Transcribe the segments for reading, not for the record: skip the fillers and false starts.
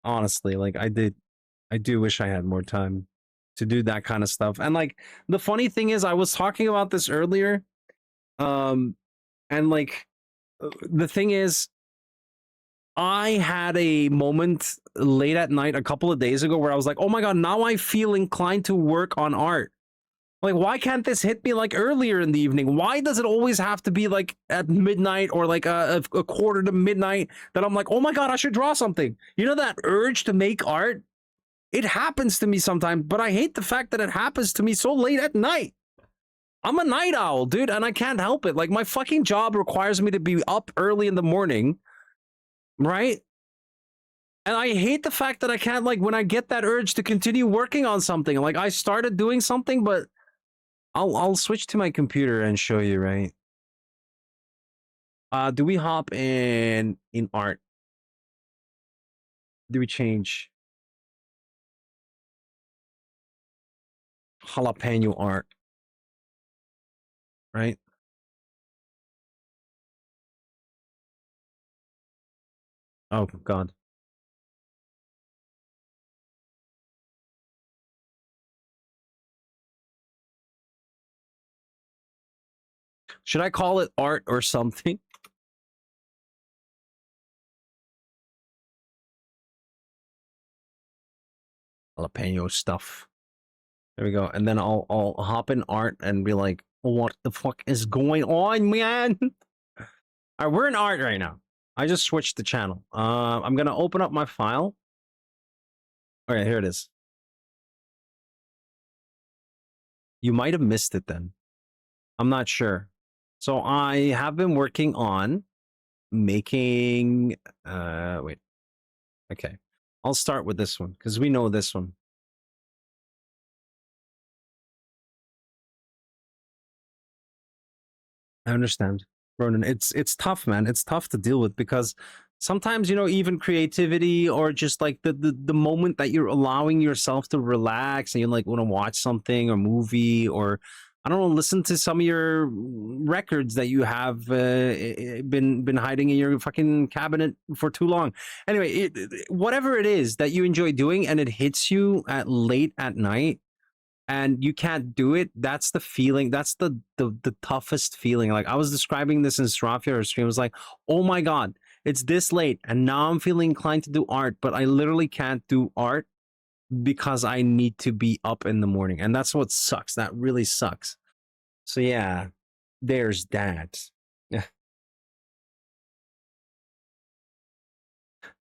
honestly, like I do wish I had more time to do that kind of stuff. And like the funny thing is, I was talking about this earlier, um, and like the thing is, I had a moment late at night a couple of days ago where I was like, oh my god, now I feel inclined to work on art. Like, why can't this hit me like earlier in the evening? Why does it always have to be like at midnight or like a quarter to midnight that I'm like, oh my god, I should draw something? You know, that urge to make art? It happens to me sometimes, but I hate the fact that it happens to me so late at night. I'm a night owl, dude, and I can't help it. Like, my fucking job requires me to be up early in the morning, right? And I hate the fact that I can't, like, when I get that urge to continue working on something. Like, I started doing something, but I'll switch to my computer and show you, right? Do we hop in art? Do we change jalapeno art? Right? Oh god. Should I call it art or something? Jalapeno stuff. There we go. And then I'll hop in art and be like, what the fuck is going on, man? All right, we're in art right now. I just switched the channel. I'm gonna open up my file. All right, here it is. You might have missed it then. I'm not sure. So I have been working on making wait. Okay. I'll start with this one because we know this one. I understand, Ronan. It's tough, man. It's tough to deal with because sometimes, you know, even creativity or just like the moment that you're allowing yourself to relax and you like want to watch something or movie or I don't know, listen to some of your records that you have been hiding in your fucking cabinet for too long. Anyway, whatever it is that you enjoy doing and it hits you at late at night and you can't do it, that's the feeling, that's the toughest feeling. Like I was describing this in Srafia or stream, I was like, oh my god, it's this late and now I'm feeling inclined to do art, but I literally can't do art because I need to be up in the morning, and that's what sucks. That really sucks. So yeah, there's that.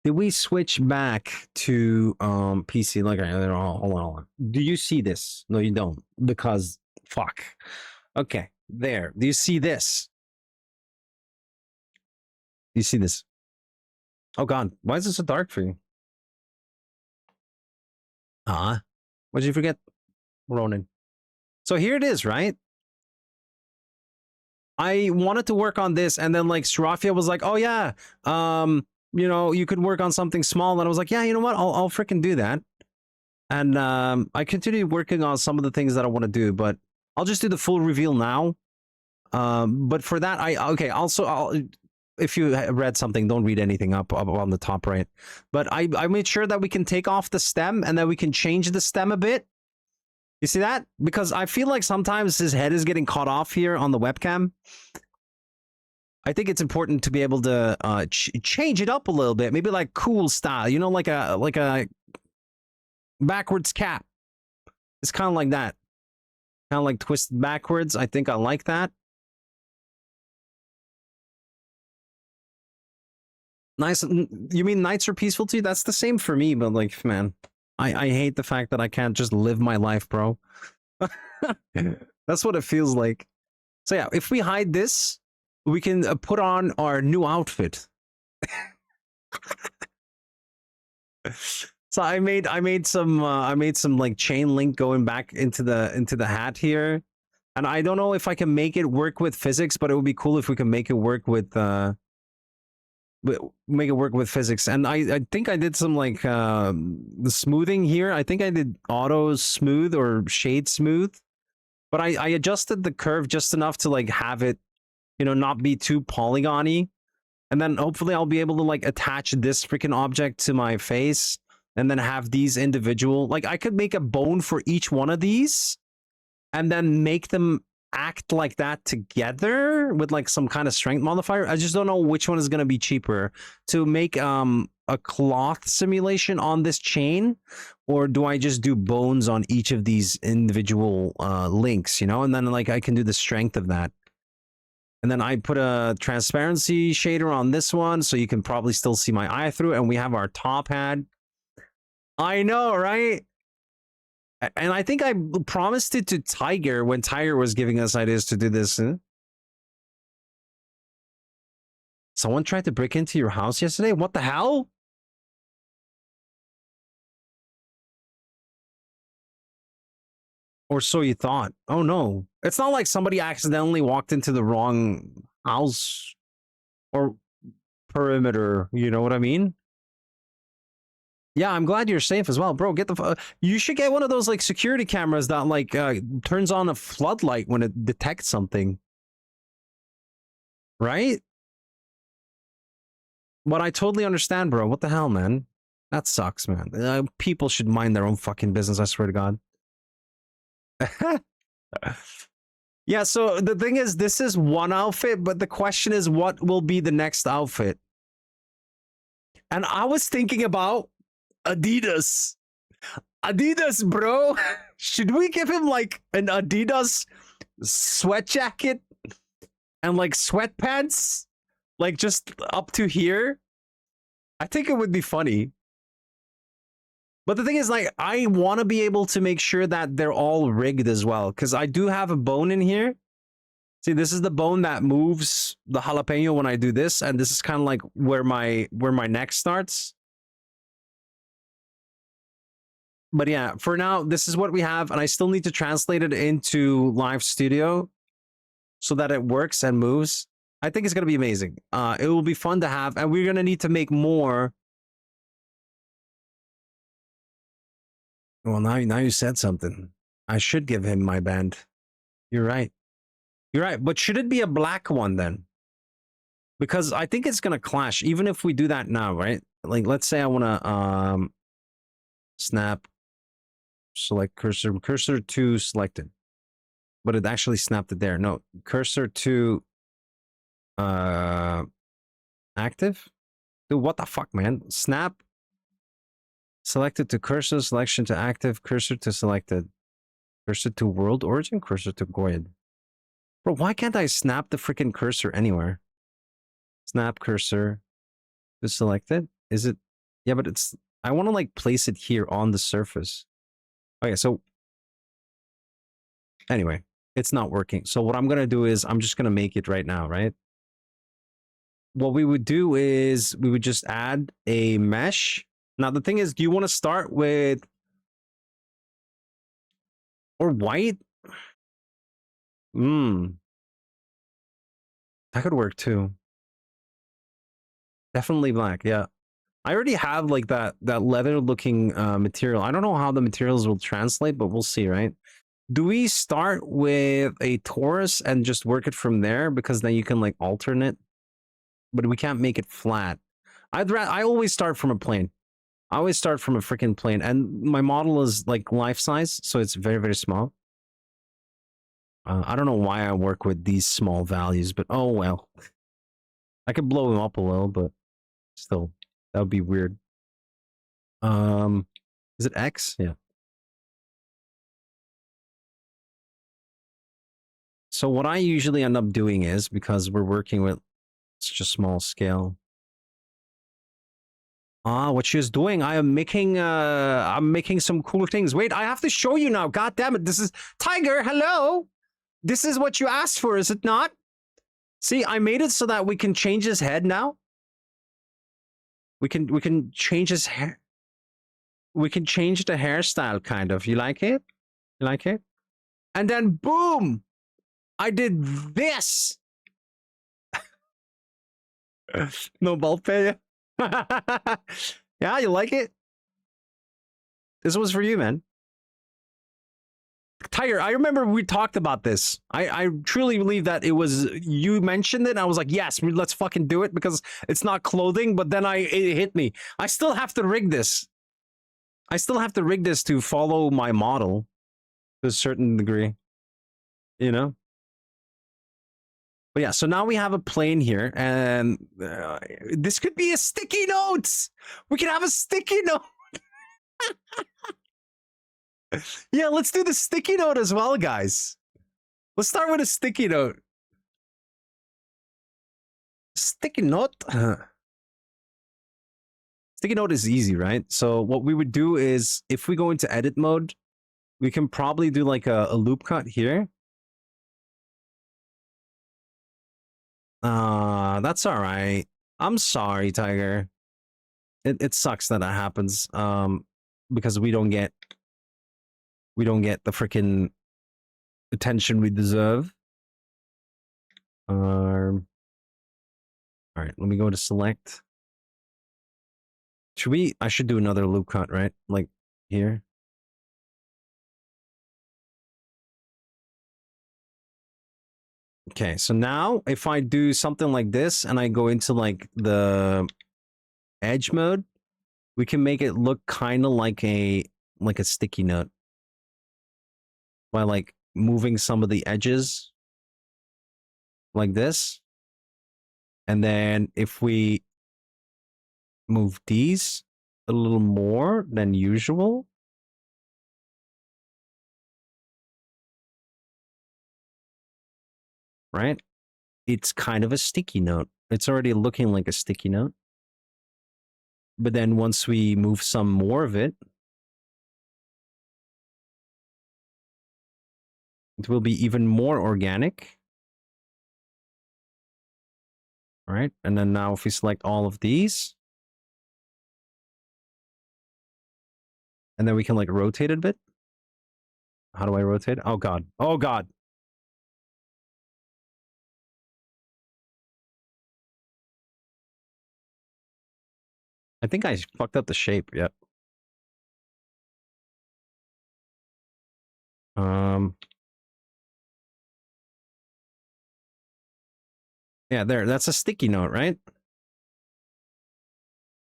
Did we switch back to PC? Like, hold on. Do you see this? No, you don't, because fuck. Okay, there. Do you see this? Do you see this? Oh god, why is it so dark for you? What did you forget, Ronan? So here it is, right? I wanted to work on this, and then like Srafia was like, "Oh yeah, you know, you could work on something small," and I was like, "Yeah, you know what? I'll freaking do that." And I continued working on some of the things that I want to do, but I'll just do the full reveal now. But for that, if you read something, don't read anything up on the top right. But I made sure that we can take off the stem and that we can change the stem a bit. You see that? Because I feel like sometimes his head is getting caught off here on the webcam. I think it's important to be able to change it up a little bit, maybe like cool style, you know, like a backwards cap. It's kind of like that, kind of like twisted backwards. I think I like that. Nice. You mean nights are peaceful too? That's the same for me, but like, man, I hate the fact that I can't just live my life, bro. That's what it feels like. So yeah, if we hide this, we can put on our new outfit. So I made some like chain link going back into the hat here, and I don't know if I can make it work with physics, but it would be cool if we can make it work with physics. And I think I did some like the smoothing here. I think I did auto smooth or shade smooth, but I adjusted the curve just enough to like have it, you know, not be too polygony. And then hopefully I'll be able to like attach this freaking object to my face and then have these individual, like I could make a bone for each one of these and then make them act like that together with like some kind of strength modifier. I just don't know which one is going to be cheaper to make a cloth simulation on this chain, or do I just do bones on each of these individual links, you know, and then like I can do the strength of that. And then I put a transparency shader on this one so you can probably still see my eye through, and we have our top hat. I know, right? And I think I promised it to Tiger when Tiger was giving us ideas to do this. Huh? Someone tried to break into your house yesterday? What the hell? Or so you thought. Oh no. It's not like somebody accidentally walked into the wrong house or perimeter. You know what I mean? Yeah, I'm glad you're safe as well, bro. Get the. You should get one of those like security cameras that like turns on a floodlight when it detects something, right? But I totally understand, bro. What the hell, man? That sucks, man. People should mind their own fucking business. I swear to God. Yeah. So the thing is, this is one outfit, but the question is, what will be the next outfit? And I was thinking about Adidas. Adidas, bro. Should we give him like an Adidas sweat jacket and like sweatpants, like just up to here? I think it would be funny. But the thing is, like, I want to be able to make sure that they're all rigged as well, because I do have a bone in here. See, this is the bone that moves the jalapeno when I do this, and this is kind of like where my neck starts. But yeah, for now, this is what we have, and I still need to translate it into Live Studio so that it works and moves. I think it's gonna be amazing. It will be fun to have, and we're gonna need to make more. Well, now you said something. I should give him my band. You're right. You're right. But should it be a black one then? Because I think it's gonna clash, even if we do that now, right? Like, let's say I wanna snap, select cursor to selected, but it actually snapped it there. No, cursor to active. Dude, what the fuck, man? Snap. Selected to cursor, selection to active, cursor to selected, cursor to world origin, cursor to Goyd. Bro, why can't I snap the freaking cursor anywhere? Snap cursor to selected. Is it? Yeah, but it's. I want to like place it here on the surface. Okay, so anyway, it's not working. So what I'm gonna do is I'm just gonna make it right now, right? What we would do is we would just add a mesh. Now the thing is, do you want to start with or white? That could work too. Definitely black, yeah. I already have like that leather looking material. I don't know how the materials will translate, but we'll see, right? Do we start with a torus and just work it from there? Because then you can like alternate, but we can't make it flat. I always start from a plane. I always start from a freaking plane, and my model is like life size, so it's very, very small. I don't know why I work with these small values, but oh well. I could blow them up a little, but still, that would be weird. Is it X? Yeah. So what I usually end up doing is, because we're working with such a small scale. What she is doing, I'm making some cool things. Wait, I have to show you now. God damn it. This is Tiger, hello. This is what you asked for, is it not? See, I made it so that we can change his head now. We can change his hair. We can change the hairstyle, kind of. You like it? You like it? And then boom, I did this. No bulk pay. Yeah, you like it? This was for you, man. Tiger, I remember we talked about this. I truly believe that it was you mentioned it. And I was like, yes, let's fucking do it because it's not clothing. But then it hit me. I still have to rig this. I still have to rig this to follow my model to a certain degree, you know? But yeah, so now we have a plane here, and this could be a sticky note. We can have a sticky note. Yeah, let's do the sticky note as well, guys. Let's start with a sticky note. Sticky note. Sticky note is easy, right? So what we would do is, if we go into edit mode, we can probably do like a loop cut here. That's all right. I'm sorry, Tiger. It sucks that that happens. Because we don't get the freaking attention we deserve. All right, let me go to select. Should we? I should do another loop cut, right? Like here. Okay, so now if I do something like this and I go into like the edge mode, we can make it look kind of like a sticky note by like moving some of the edges like this. And then if we move these a little more than usual, right? It's kind of a sticky note. It's already looking like a sticky note. But then once we move some more of it, it will be even more organic. All right. And then now if we select all of these, and then we can like rotate it a bit. How do I rotate? Oh, God. Oh, God. I think I fucked up the shape. Yep. Yeah, there. That's a sticky note, right?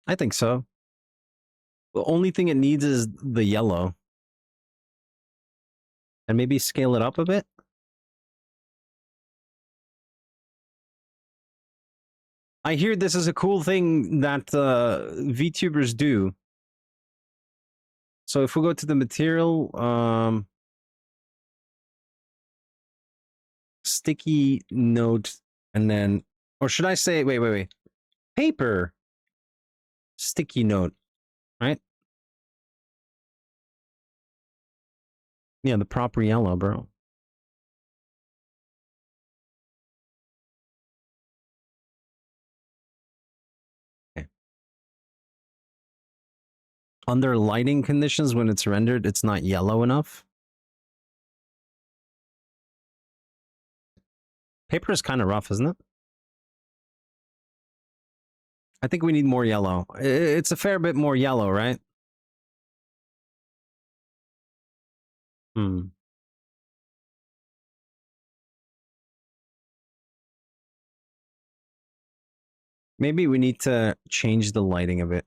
I think so. The only thing it needs is the yellow. And maybe scale it up a bit. I hear this is a cool thing that VTubers do. So if we go to the material, sticky note, and then, or should I say, wait, paper, sticky note, right? Yeah, the proper yellow, bro. Okay. Under lighting conditions, when it's rendered, it's not yellow enough. Paper is kind of rough, isn't it? I think we need more yellow. It's a fair bit more yellow, right? Hmm. Maybe we need to change the lighting a bit.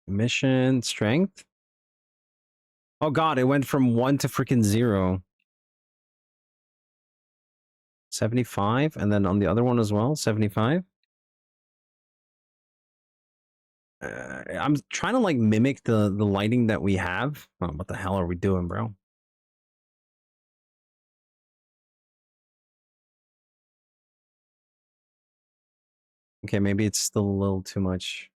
Emission strength. Oh God, it went from 1 to freaking 0. 75, and then on the other one as well, 75. I'm trying to like mimic the lighting that we have. Oh, what the hell are we doing, bro? Okay, maybe it's still a little too much.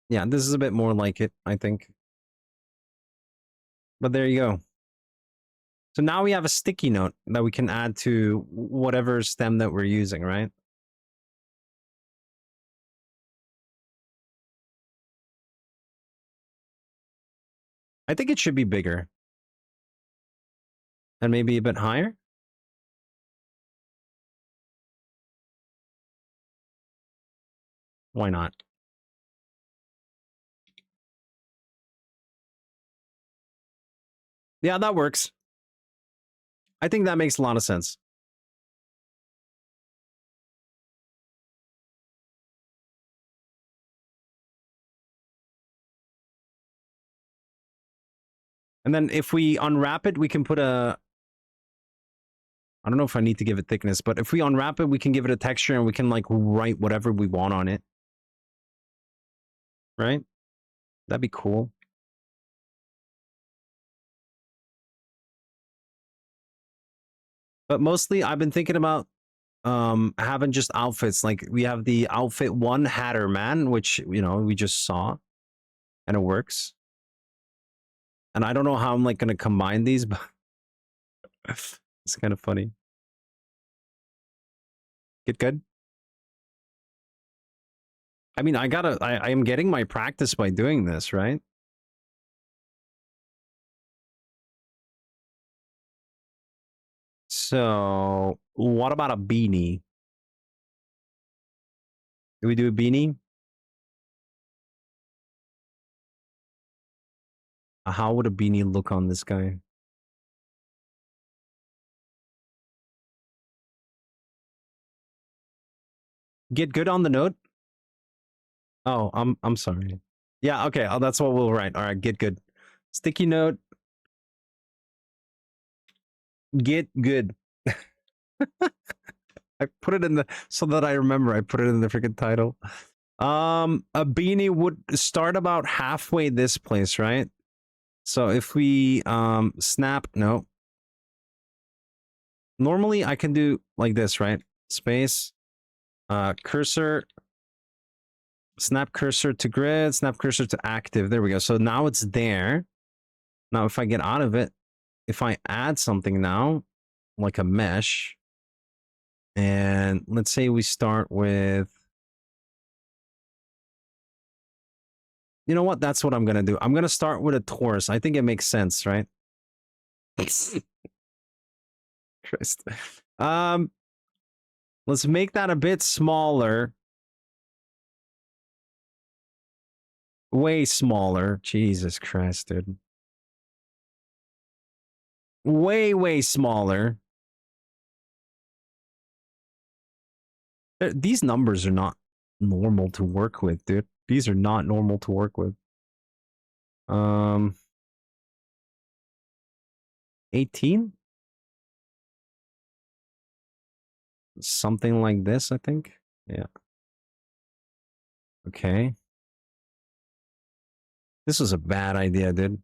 Yeah, this is a bit more like it, I think. But there you go. So now we have a sticky note that we can add to whatever stem that we're using, right? I think it should be bigger. And maybe a bit higher. Why not? Yeah, that works. I think that makes a lot of sense. And then if we unwrap it, we can put a... I don't know if I need to give it thickness, but if we unwrap it, we can give it a texture and we can like write whatever we want on it. Right? That'd be cool. But mostly I've been thinking about having just outfits. Like we have the outfit 1 Hatter Man, which, you know, we just saw. And it works. And I don't know how I'm like going to combine these, but it's kind of funny. Get good? I mean, I am getting my practice by doing this, right? So, what about a beanie? Do we do a beanie? How would a beanie look on this guy? Get good on the note? Oh, I'm sorry. Yeah, okay. Oh, that's what we'll write. All right, get good. Sticky note. Get good. I put it in the so that I remember. I put it in the freaking title. A beanie would start about halfway this place, right? So if we snap, no. Normally I can do like this, right? Space, cursor, snap cursor to grid, snap cursor to active. There we go. So now it's there. Now if I get out of it, if I add something now, like a mesh, and let's say we start with, you know what? That's what I'm going to do. I'm going to start with a torus. I think it makes sense, right? Christ. Let's make that a bit smaller. Way smaller. Jesus Christ, dude. Way smaller. These numbers are not normal to work with, dude. These are not normal to work with. 18? Something like this, I think. Yeah. Okay. This was a bad idea, dude.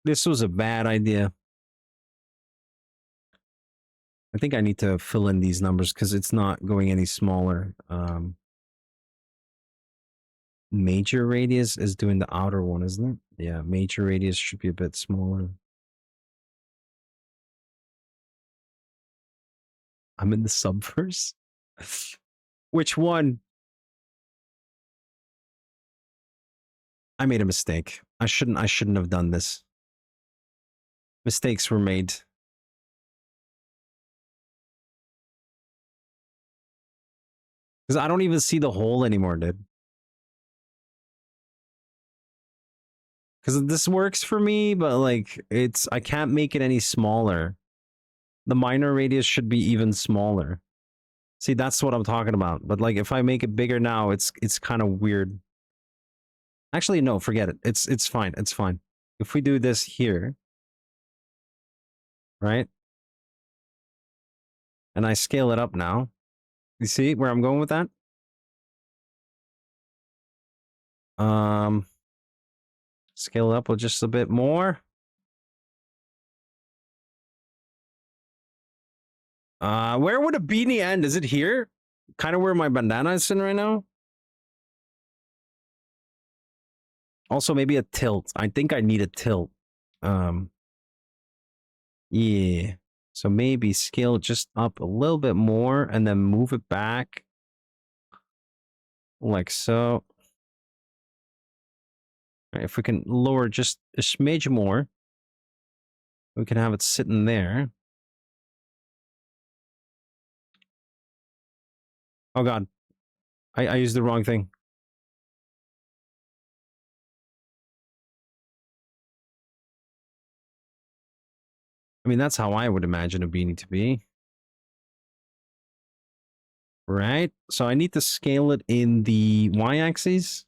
This was a bad idea. I think I need to fill in these numbers because it's not going any smaller. Major radius is doing the outer one, isn't it? Yeah, major radius should be a bit smaller. I'm in the subverse? Which one? I made a mistake. I shouldn't have done this. Mistakes were made. Because I don't even see the hole anymore, dude. Because this works for me, but like I can't make it any smaller. The minor radius should be even smaller. See, that's what I'm talking about. But like if I make it bigger now, it's kind of weird. Actually, no, forget it. It's fine. It's fine. If we do this here, right? And I scale it up now. You see where I'm going with that? Scale it up with just a bit more. Where would a beanie end? Is it here? Kind of where my bandana is sitting right now? Also, maybe a tilt. I think I need a tilt. Yeah. So maybe scale just up a little bit more and then move it back. Like so. If we can lower just a smidge more, we can have it sitting there. Oh god, I used the wrong thing. I mean, that's how I would imagine a beanie to be. Right? So I need to scale it in the y-axis.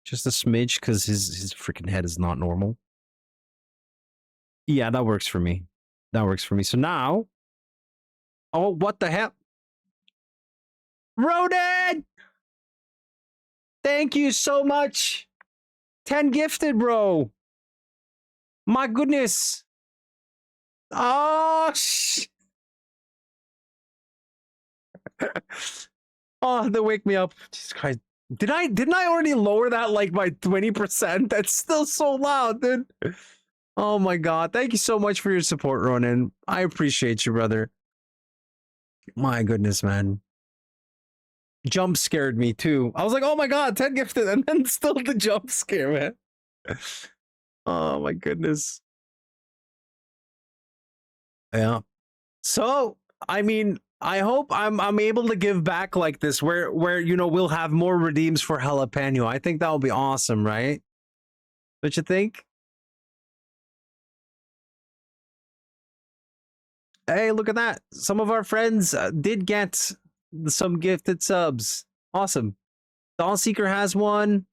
Just a smidge, because his freaking head is not normal. Yeah, that works for me. That works for me. So now... Oh, what the hell? Ronan! Thank you so much! 10 gifted, bro! My goodness! Oh, oh, they wake me up. Jesus Christ. Didn't I already lower that like by 20%? That's still so loud, dude. Oh my god. Thank you so much for your support, Ronan. I appreciate you, brother. My goodness, man. Jump scared me too. I was like, oh my god, 10 gifted, and then still the jump scare, man. Oh my goodness. Yeah. So, I mean, I hope I'm able to give back like this, where you know we'll have more redeems for Jalapeno. I think that would be awesome, right? Don't you think? Hey, look at that! Some of our friends did get some gifted subs. Awesome. Dawn Seeker has one.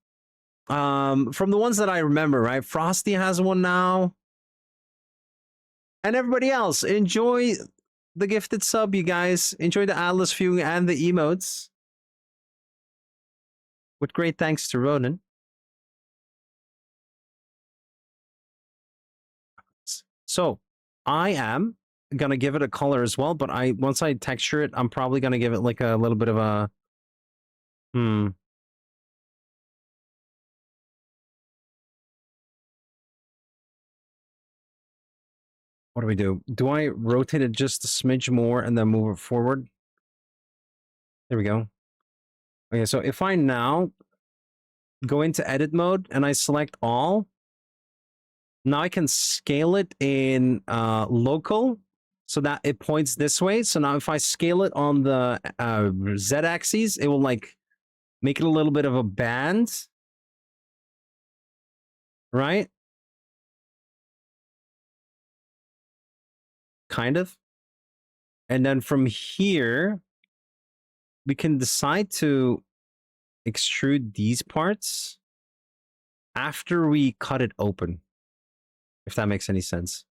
From the ones that I remember, right? Frosty has one now. And everybody else, enjoy the gifted sub, you guys. Enjoy the Atlas viewing and the emotes. With great thanks to Ronan. So, I am gonna give it a color as well, but once I texture it, I'm probably gonna give it like a little bit of a... What do we do? Do I rotate it just a smidge more and then move it forward? There we go. Okay, so if I now go into edit mode and I select all, now I can scale it in local so that it points this way. So now if I scale it on the z-axis, it will like make it a little bit of a band, right? Kind of. And then from here, we can decide to extrude these parts after we cut it open, if that makes any sense.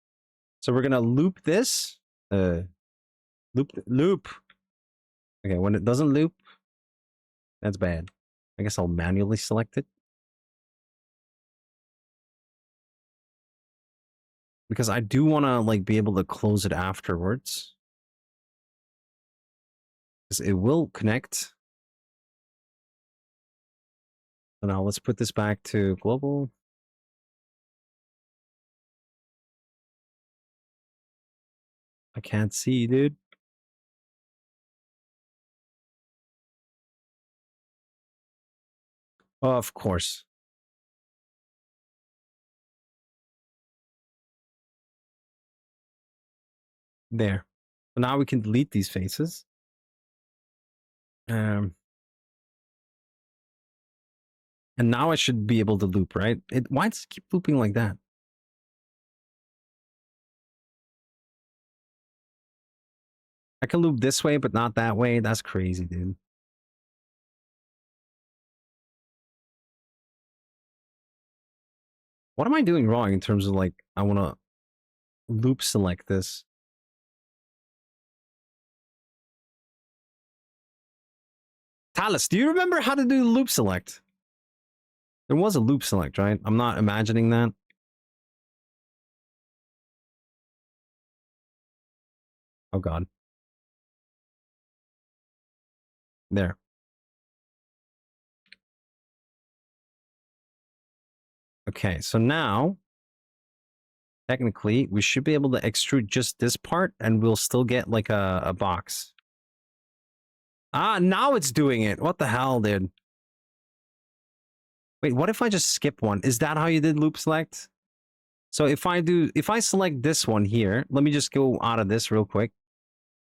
So we're gonna loop this. Loop. Okay, when it doesn't loop, that's bad. I guess I'll manually select it. Because I do want to like be able to close it afterwards. Because it will connect. So now let's put this back to global. I can't see, dude. Oh, of course. There. So now we can delete these faces. And now I should be able to loop, right? Why does it keep looping like that? I can loop this way, but not that way. That's crazy, dude. What am I doing wrong in terms of like, I want to loop select this? Talus, do you remember how to do loop select? There was a loop select, right? I'm not imagining that. Oh, God. There. Okay, so now, technically, we should be able to extrude just this part, and we'll still get, like, a box. Ah, now it's doing it. What the hell, dude? Wait, what if I just skip one? Is that how you did loop select? So if I select this one here, let me just go out of this real quick.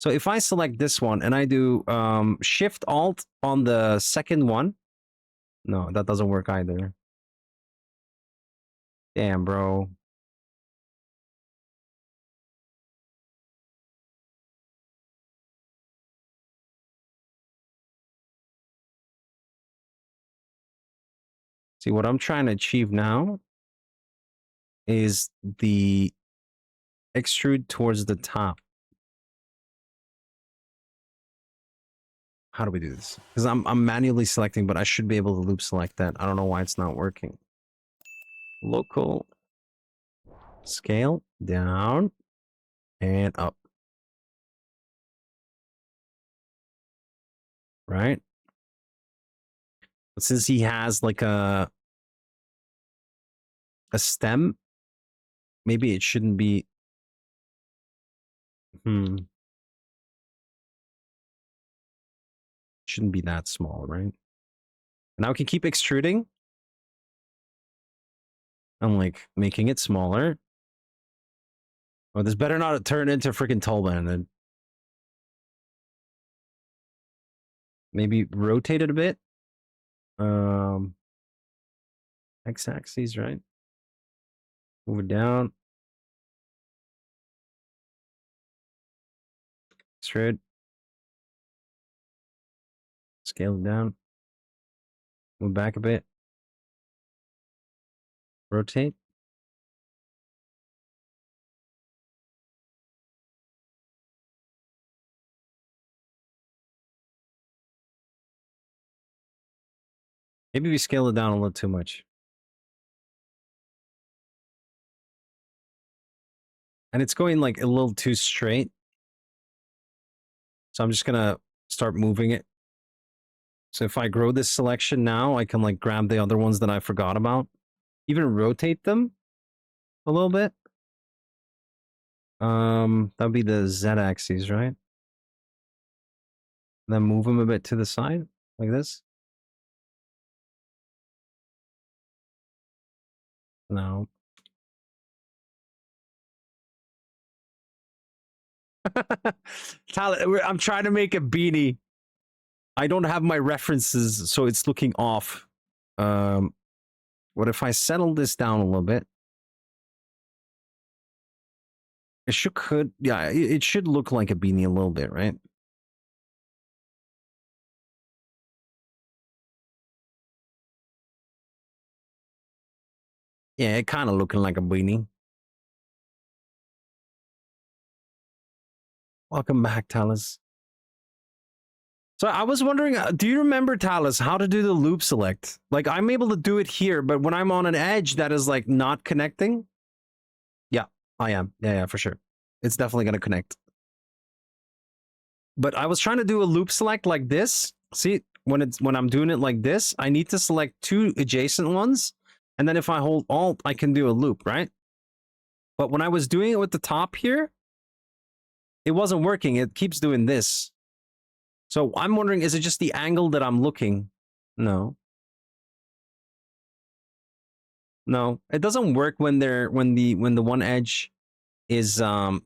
So if I select this one and I do Shift Alt on the second one, no, that doesn't work either. Damn, bro. See, what I'm trying to achieve now is the extrude towards the top. How do we do this? Because I'm manually selecting, but I should be able to loop select that. I don't know why it's not working. Local scale down and up. Right? But since he has like a stem, maybe it shouldn't be. Shouldn't be that small, right? Now we can keep extruding. I'm like making it smaller. Oh, this better not turn into freaking Tolman. And maybe rotate it a bit. X-axis, right? Move it down. Extrude. Scale it down. Move back a bit. Rotate. Maybe we scale it down a little too much. And it's going like a little too straight. So I'm just gonna start moving it. So if I grow this selection now, I can like grab the other ones that I forgot about. Even rotate them a little bit. That'd be the Z-axis, right? Then move them a bit to the side, like this. No. Tyler, I'm trying to make a beanie. I don't have my references, so it's looking off. What if I settle this down a little bit? It it should look like a beanie a little bit, right? Yeah, it kind of looking like a beanie. Welcome back, Talus. So I was wondering, do you remember, Talus, how to do the loop select? Like I'm able to do it here, but when I'm on an edge that is like not connecting. Yeah, I am. Yeah, for sure. It's definitely going to connect. But I was trying to do a loop select like this. See, when I'm doing it like this, I need to select two adjacent ones. And then if I hold Alt, I can do a loop, right? But when I was doing it with the top here, it wasn't working. It keeps doing this. So I'm wondering, is it just the angle that I'm looking? No. No, it doesn't work when the one edge is not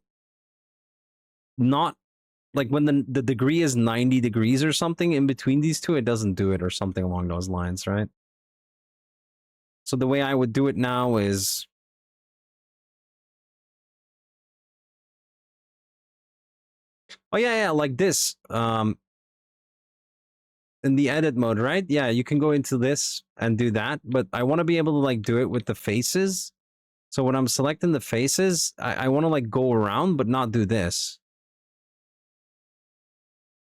like when the degree is 90 degrees or something in between these two, it doesn't do it or something along those lines, right? So the way I would do it now is oh yeah, like this. In the edit mode, right? Yeah, you can go into this and do that, but I want to be able to like do it with the faces. So when I'm selecting the faces, I want to like go around, but not do this.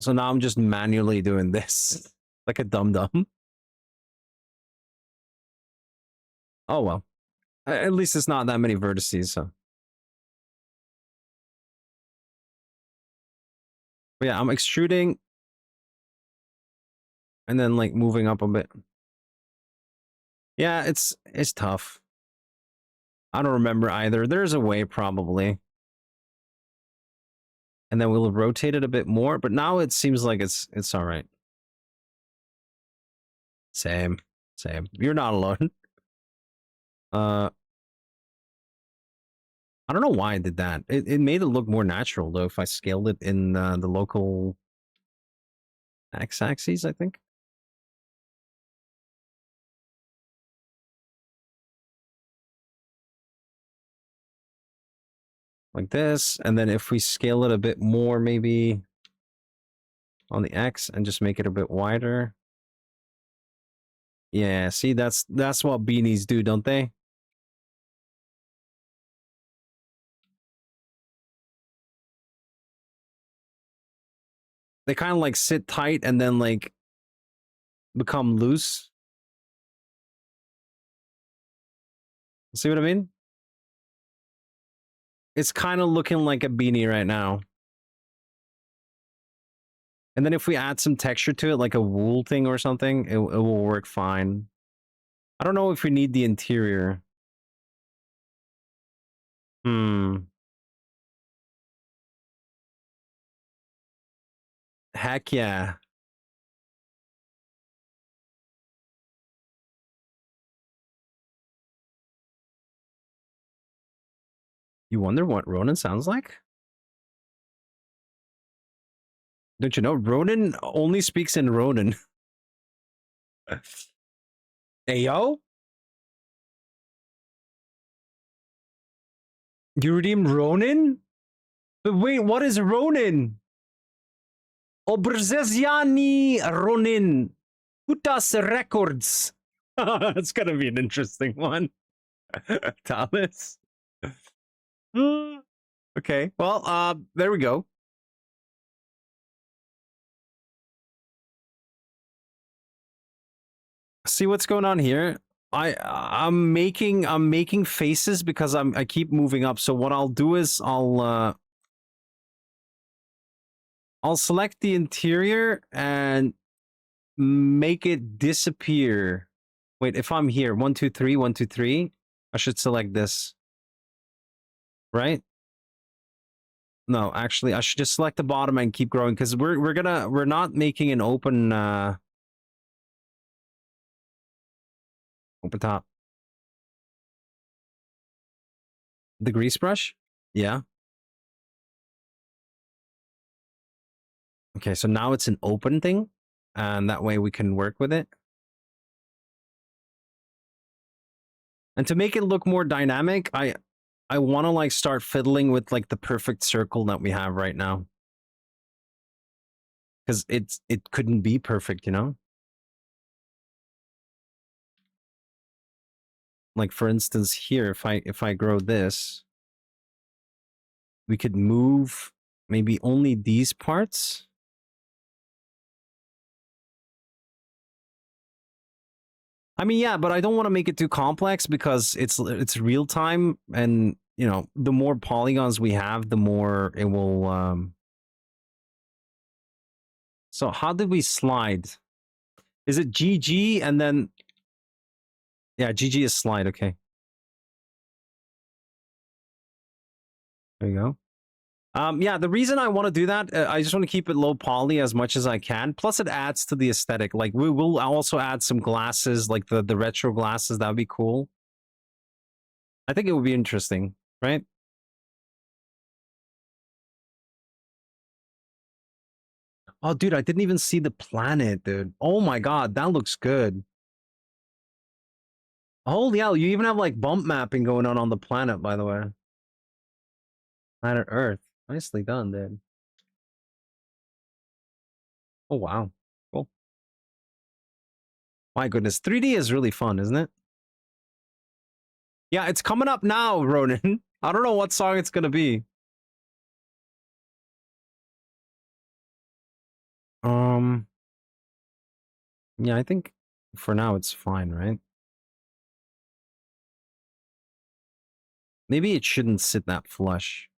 So now I'm just manually doing this like a dum-dum. Oh, well. At least it's not that many vertices, so. But yeah, I'm extruding and then like moving up a bit. Yeah, it's tough. I don't remember either. There's a way probably. And then we'll rotate it a bit more, but now it seems like it's all right. Same. Same. You're not alone. Uh, I don't know why I did that. It made it look more natural though if I scaled it in the local x-axis, I think. Like this, and then if we scale it a bit more, maybe on the X and just make it a bit wider. Yeah, see, that's what beanies do, don't they? They kind of like sit tight and then like become loose. See what I mean? It's kind of looking like a beanie right now. And then if we add some texture to it, like a wool thing or something, it will work fine. I don't know if we need the interior. Heck yeah. You wonder what Ronin sounds like? Don't you know? Ronin only speaks in Ronin. Hey, yo? You redeem Ronin? But wait, what is Ronin? Obrzeziani Ronin. Putas Records. That's gonna be an interesting one. Thomas. Okay, well, there we go. See what's going on here? I'm making faces because I keep moving up. So what I'll do is I'll select the interior and make it disappear. Wait, if I'm here, 1, 2, 3, 1, 2, 3, I should select this, right? No, actually, I should just select the bottom and keep growing because we're not making an open open top. The grease brush, yeah. Okay, so now it's an open thing, and that way we can work with it. And to make it look more dynamic, I want to like start fiddling with like the perfect circle that we have right now. Because it couldn't be perfect, you know? Like for instance here, if I grow this, we could move maybe only these parts. I mean, yeah, but I don't want to make it too complex because it's real time, and you know, the more polygons we have, the more it will. So how did we slide? Is it GG and then? Yeah, GG is slide. Okay, there you go. Yeah, the reason I want to do that, I just want to keep it low poly as much as I can. Plus, it adds to the aesthetic. Like we will also add some glasses, like the retro glasses. That would be cool. I think it would be interesting, right? Oh, dude, I didn't even see the planet, dude. Oh my god, that looks good. Holy hell, you even have like bump mapping going on the planet, by the way. Planet Earth. Nicely done, dude. Oh wow. Cool. My goodness, 3D is really fun, isn't it? Yeah, it's coming up now, Ronan. I don't know what song it's gonna be. Um, yeah, I think for now it's fine, right? Maybe it shouldn't sit that flush.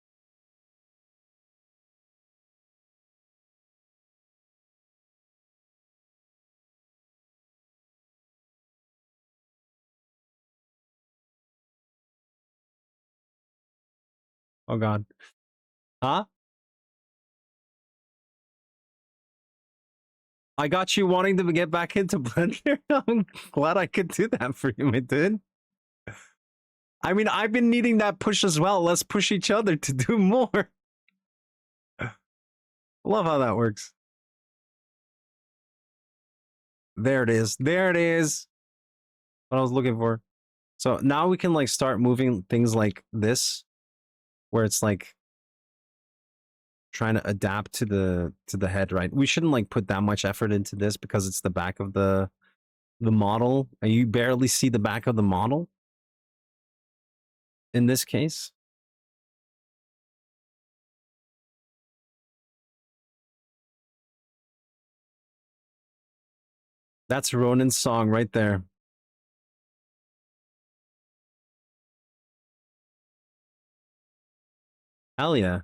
Oh god. Huh? I got you wanting to get back into Blender. I'm glad I could do that for you, my dude. I mean, I've been needing that push as well. Let's push each other to do more. Love how that works. There it is. There it is. What I was looking for. So now we can like start moving things like this, where it's like trying to adapt to the head, right? We shouldn't like put that much effort into this because it's the back of the model, and you barely see the back of the model in this case. That's Ronan's song right there. Hell yeah.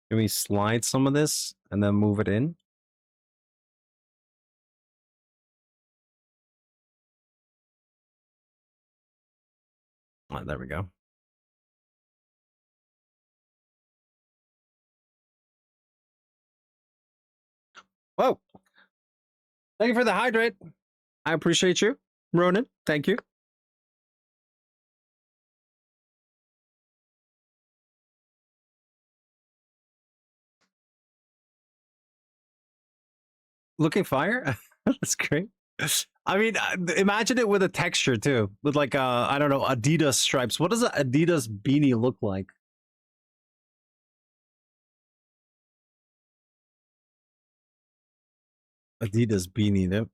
Can we slide some of this and then move it in? Oh, there we go. Whoa. Thank you for the hydrate. I appreciate you, Ronan. Thank you. Looking fire? That's great. I mean, imagine it with a texture too, with like I don't know, Adidas stripes. What does an Adidas beanie look like? Adidas beanie.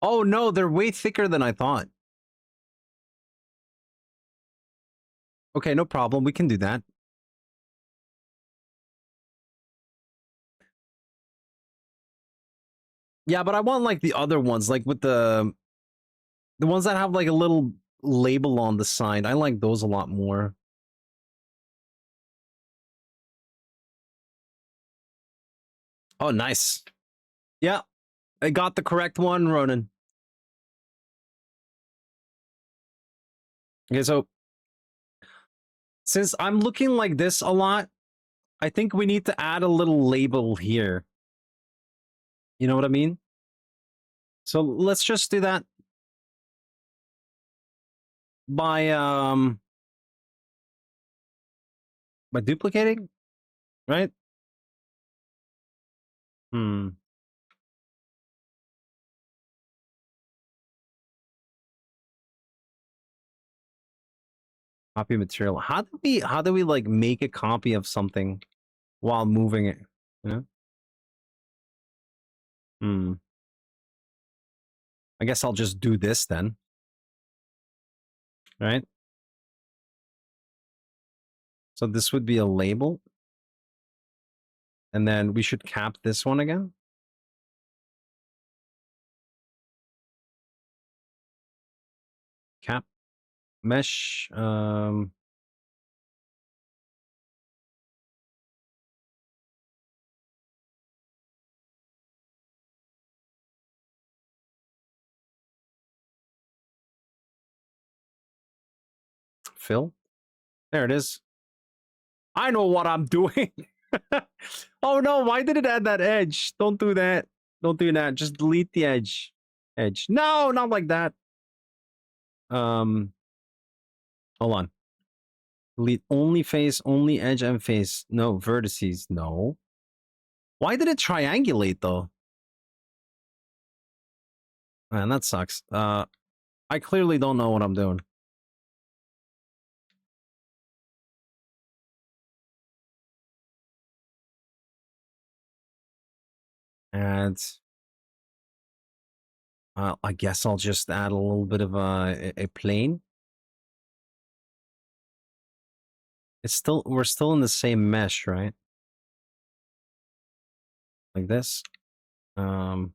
Oh no, they're way thicker than I thought. Okay, no problem. We can do that. Yeah, but I want like the other ones, like with the ones that have like a little label on the side. I like those a lot more. Oh, nice. Yeah, I got the correct one, Ronan. Okay, so since I'm looking like this a lot, I think we need to add a little label here. You know what I mean? So let's just do that by duplicating, right? Hmm. Copy material. How do we like make a copy of something while moving it? Yeah. Hmm. I guess I'll just do this then. Right? So this would be a label. And then we should cap this one again. Cap mesh. Fill. There it is. I know what I'm doing. Oh no, why did it add that edge? Don't do that. Don't do that. Just delete the edge. Edge. No, not like that. Hold on. Delete only face, only edge and face. No, vertices. No. Why did it triangulate though? Man, that sucks. I clearly don't know what I'm doing. And I guess I'll just add a little bit of a plane. We're still in the same mesh, right? Like this. Yeah,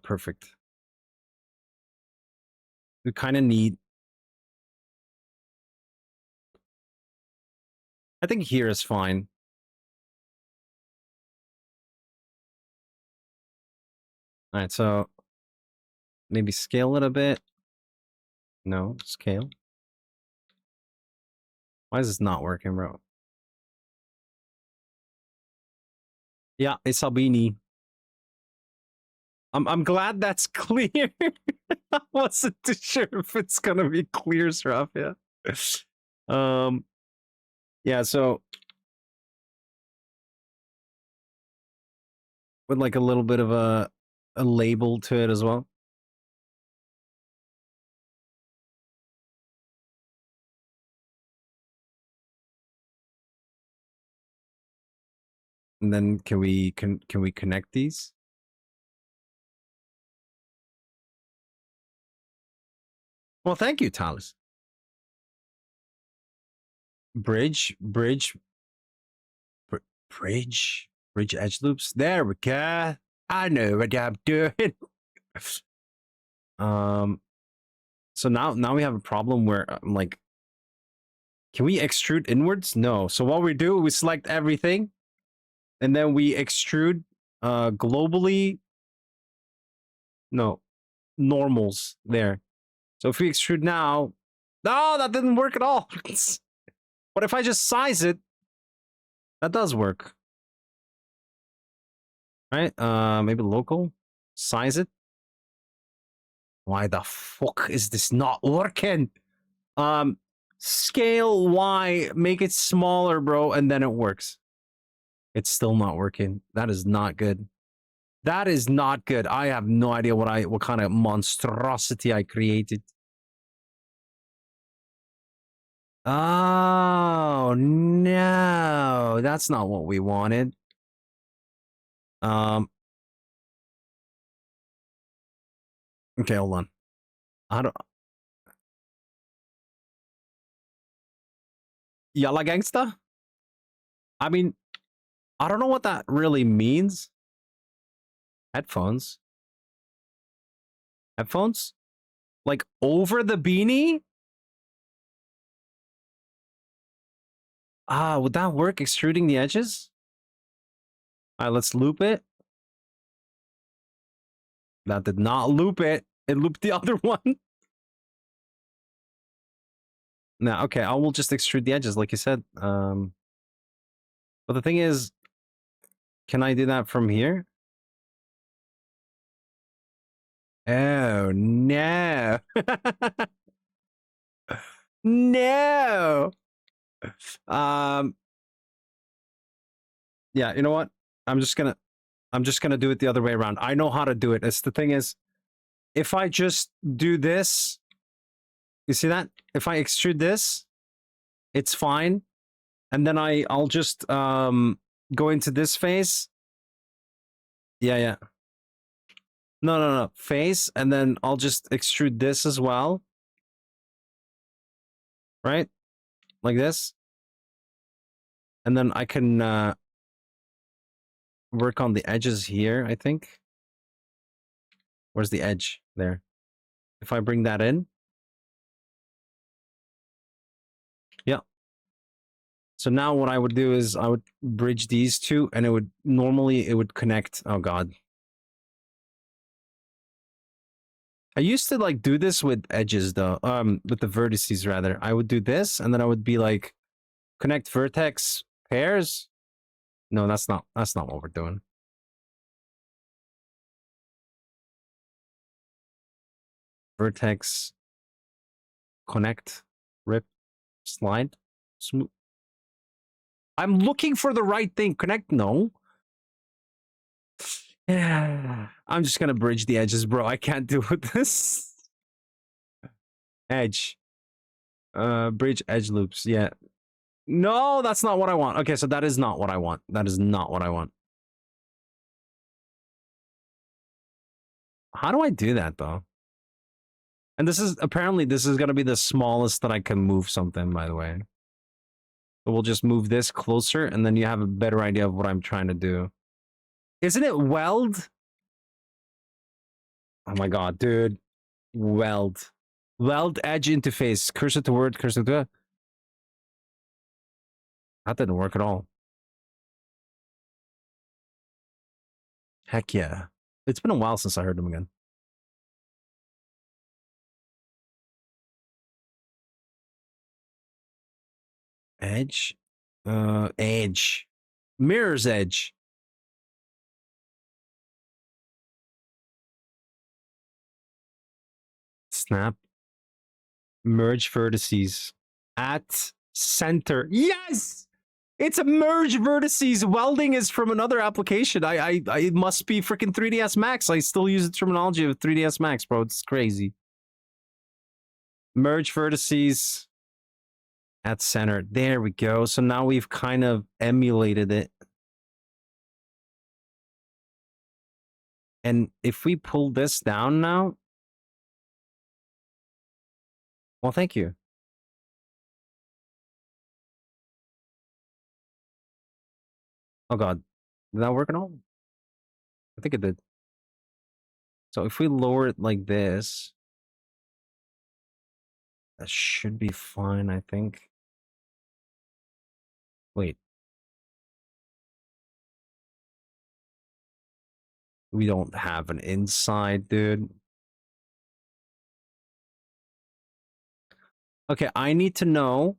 perfect. We kind of need. I think here is fine. All right, so Maybe scale it a bit. No, scale. Why is this not working, bro? Yeah, it's Albini. I'm glad that's clear. I wasn't too sure if it's gonna be clear stuff, yeah. Yeah, so with like a little bit of a label to it as well. And then can we connect these? Well, thank you, Thomas. Bridge edge loops. There we go. I know what I'm doing. So now we have a problem where I'm like, can we extrude inwards? No. So what we do, we select everything, and then we extrude globally. No, normals there. So if we extrude now, no, that didn't work at all. But if I just size it, that does work. Right? Maybe local. Size it. Why the fuck is this not working? Scale Y, make it smaller, bro, and then it works. It's still not working. That is not good. That is not good. I have no idea what kind of monstrosity I created. Oh no, that's not what we wanted. Okay, hold on. I don't. Yalla gangsta? I mean, I don't know what that really means. Headphones. Headphones? Like over the beanie? Ah, would that work extruding the edges? All right, let's loop it. That did not loop it. It looped the other one. Now, okay, I will just extrude the edges, like you said. But the thing is, can I do that from here? Oh no! No. Yeah, you know what? I'm just gonna do it the other way around. I know how to do it. It's the thing is, if I just do this, you see that? If I extrude this, it's fine. And then I'll just go into this face. Yeah, yeah. No. Face, and then I'll just extrude this as well. Right? Like this. And then I can work on the edges here, I think. Where's the edge? There. If I bring that in. Yeah. So now what I would do is I would bridge these two, and it would connect. Oh god. I used to like do this with edges though. With the vertices rather. I would do this, and then I would be like connect vertex pairs. No, that's not what we're doing. Vertex connect rip slide smooth. I'm looking for the right thing. Connect, no. Yeah. I'm just gonna bridge the edges, bro. I can't deal with this. Edge. Bridge edge loops. Yeah. No, that's not what I want. Okay, so that is not what I want. That is not what I want. How do I do that though? And this is apparently gonna be the smallest that I can move something, by the way. So we'll just move this closer, and then you have a better idea of what I'm trying to do. Isn't it weld? Oh my god, dude. Weld. Weld edge interface. Cursor to word, cursor to... That didn't work at all. Heck yeah. It's been a while since I heard them again. Edge. Edge. Mirror's edge. Snap. Merge vertices. At center. Yes! It's a merge vertices. Welding is from another application. I it must be freaking 3ds Max. I still use the terminology of 3ds Max, bro. It's crazy. Merge vertices at center. There we go. So now we've kind of emulated it. And if we pull this down now, well, thank you. Oh God, did that work at all? I think it did. So if we lower it like this, that should be fine, I think. Wait. We don't have an inside, dude. Okay, I need to know.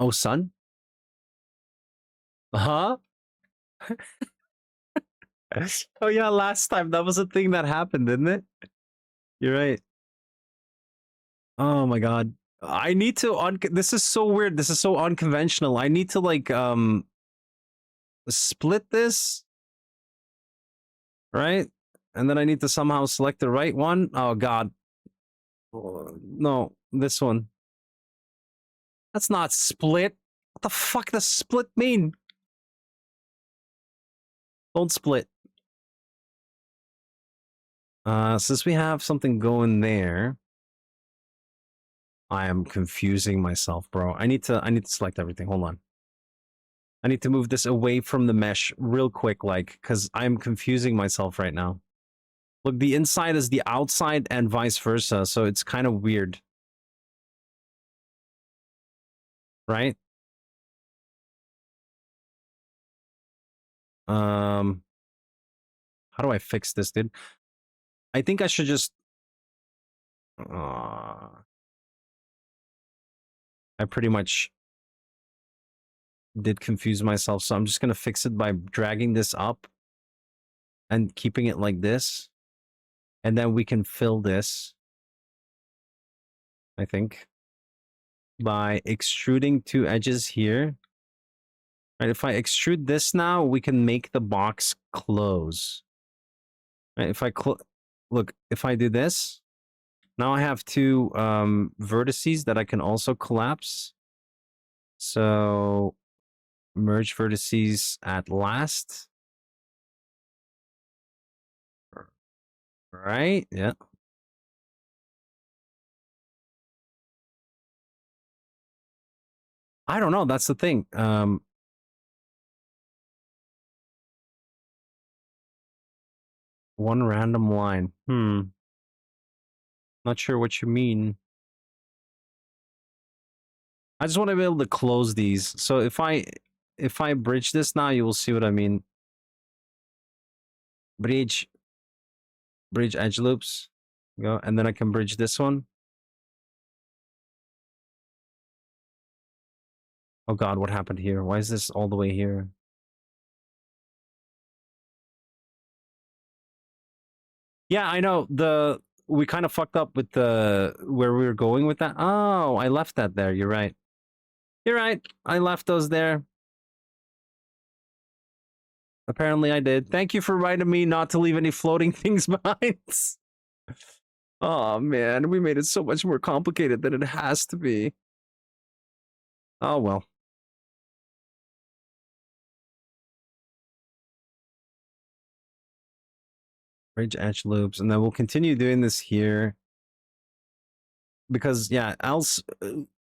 Oh, son? Huh? Oh, yeah, last time. That was a thing that happened, didn't it? You're right. Oh, my God. I need to... This is so weird. This is so unconventional. I need to, like, split this, right? And then I need to somehow select the right one. Oh, God. Oh, no, this one. That's not split. What the fuck does split mean? Don't split. Since we have something going there, I am confusing myself, bro. I need to select everything. Hold on. I need to move this away from the mesh real quick, like, because I'm confusing myself right now. Look, the inside is the outside and vice versa, so it's kind of weird. Right? How do I fix this, dude? I think I should just... I pretty much did confuse myself, so I'm just gonna fix it by dragging this up and keeping it like this. And then we can fill this, I think, by extruding two edges here. Right, if I extrude this now, we can make the box close. Right, if I look, if I do this, now I have two vertices that I can also collapse. So merge vertices at last. Right? Yeah. I don't know. That's the thing. One random line. Not sure what you mean. I just want to be able to close these. So if I bridge this now, you will see what I mean. Bridge edge loops. Go, and then I can bridge this one. Oh God, what happened here? Why is this all the way here? Yeah, I know. We kind of fucked up with the where we were going with that. Oh, I left that there. You're right. You're right. I left those there. Apparently I did. Thank you for reminding me not to leave any floating things behind. Oh man, we made it so much more complicated than it has to be. Oh well. Bridge edge loops, and then we'll continue doing this here. Because yeah, else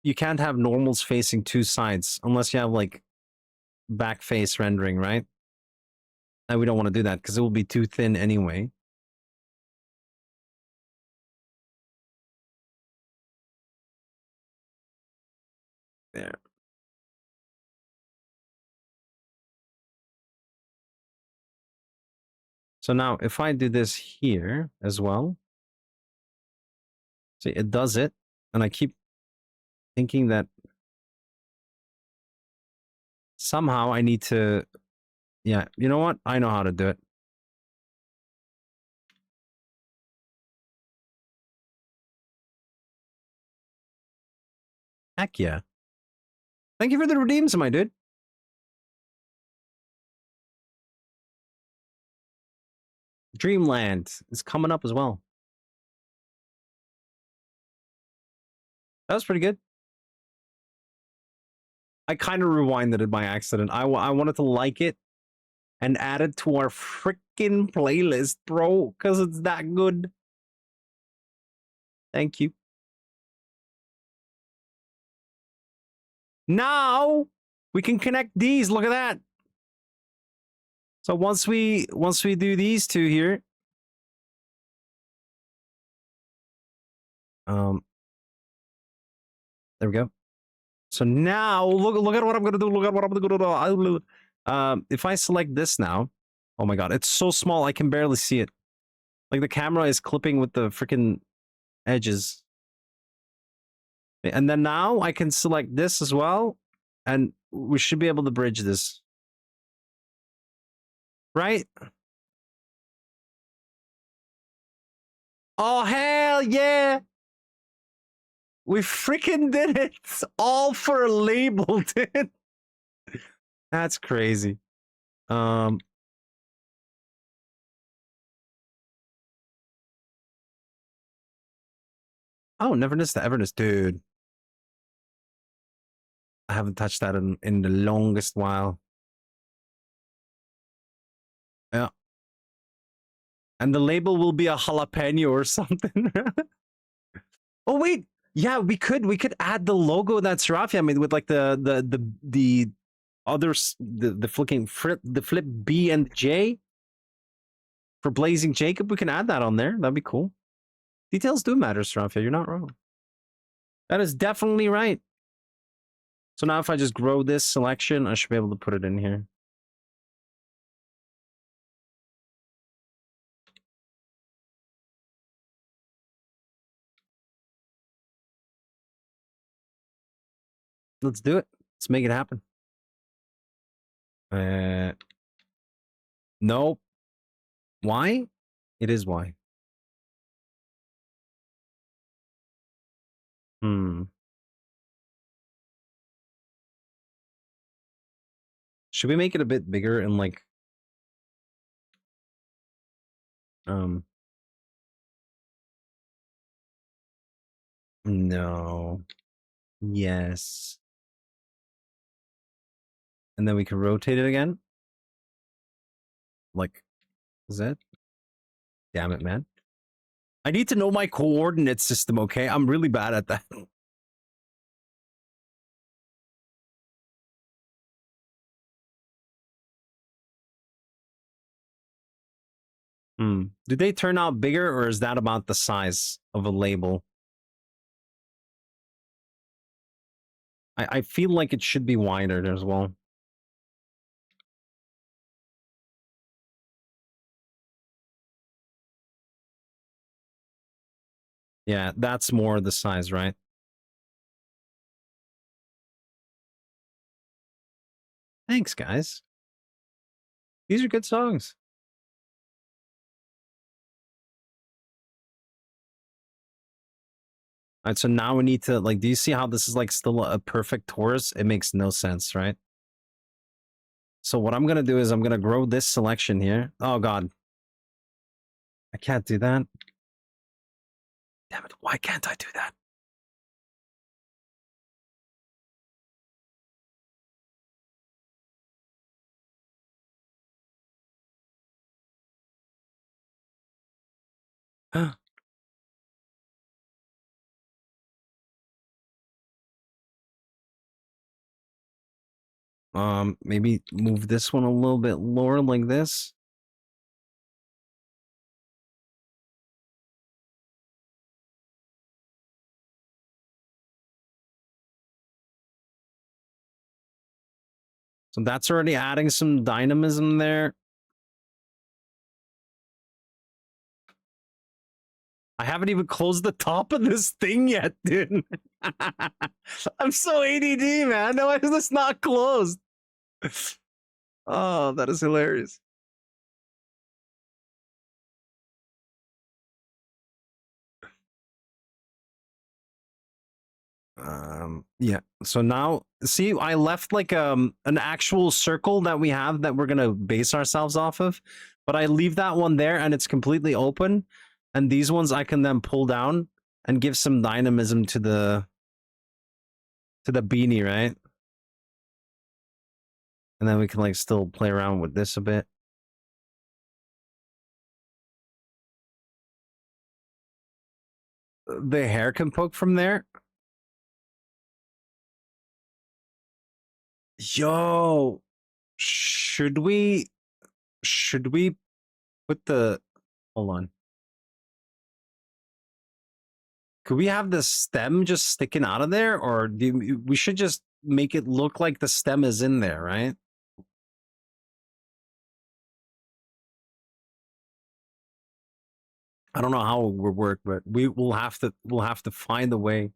you can't have normals facing two sides unless you have like back face rendering, right? And we don't want to do that because it will be too thin anyway. There. So now if I do this here as well, see, it does it. And I keep thinking that somehow I need to, yeah, you know what? I know how to do it. Heck yeah. Thank you for the redeems, my dude. Dreamland is coming up as well. That was pretty good. I kind of rewinded it by accident. I wanted to like it and add it to our freaking playlist, bro, because it's that good. Thank you. Now we can connect these. Look at that. So once we do these two here, there we go. So now look at what I'm gonna do. Look at what I'm gonna do. If I select this now, oh my god, it's so small I can barely see it. Like the camera is clipping with the freaking edges. And then now I can select this as well, and we should be able to bridge this. Right? Oh, hell yeah! We freaking did it! It's all for a label, dude. That's crazy. Oh, Neverness to Everness, dude. I haven't touched that in the longest while. Yeah. And the label will be a jalapeno or something. Oh wait, yeah, we could add the logo that's Rafi. I mean, with like the others, the flicking the flip B and J for Blazing Jacob. We can add that on there. That'd be cool. Details do matter, Rafi. You're not wrong. That is definitely right. So now if I just grow this selection, I should be able to put it in here. Let's do it. Let's make it happen. Nope. Why? It is why. Should we make it a bit bigger and like no. Yes. And then we can rotate it again. Like, is that? Damn it, man. I need to know my coordinate system, okay? I'm really bad at that. Do they turn out bigger, or is that about the size of a label? I feel like it should be wider as well. Yeah, that's more the size, right? Thanks, guys. These are good songs. All right, so now we need to, like, do you see how this is, like, still a perfect torus? It makes no sense, right? So what I'm going to do is I'm going to grow this selection here. Oh, God. I can't do that. Damn it. Why can't I do that? Maybe move this one a little bit lower like this. So that's already adding some dynamism there. I haven't even closed the top of this thing yet, dude. I'm so ADD, man. Why is this not closed? Oh, that is hilarious. Yeah. So now, see, I left like an actual circle that we have that we're gonna base ourselves off of, but I leave that one there and it's completely open, and these ones I can then pull down and give some dynamism to the beanie, right? And then we can like still play around with this a bit. The hair can poke from there. Yo, should we put the hold on. Could we have the stem just sticking out of there, or we should just make it look like the stem is in there, right? I don't know how it would work, but we'll have to find a way.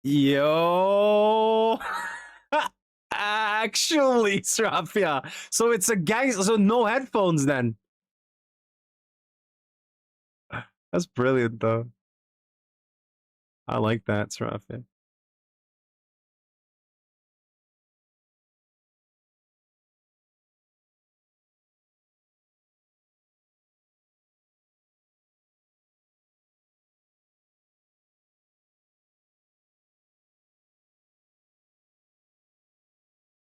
Yo, actually, Srafia. So it's a gang. So no headphones then. That's brilliant, though. I like that, Srafia.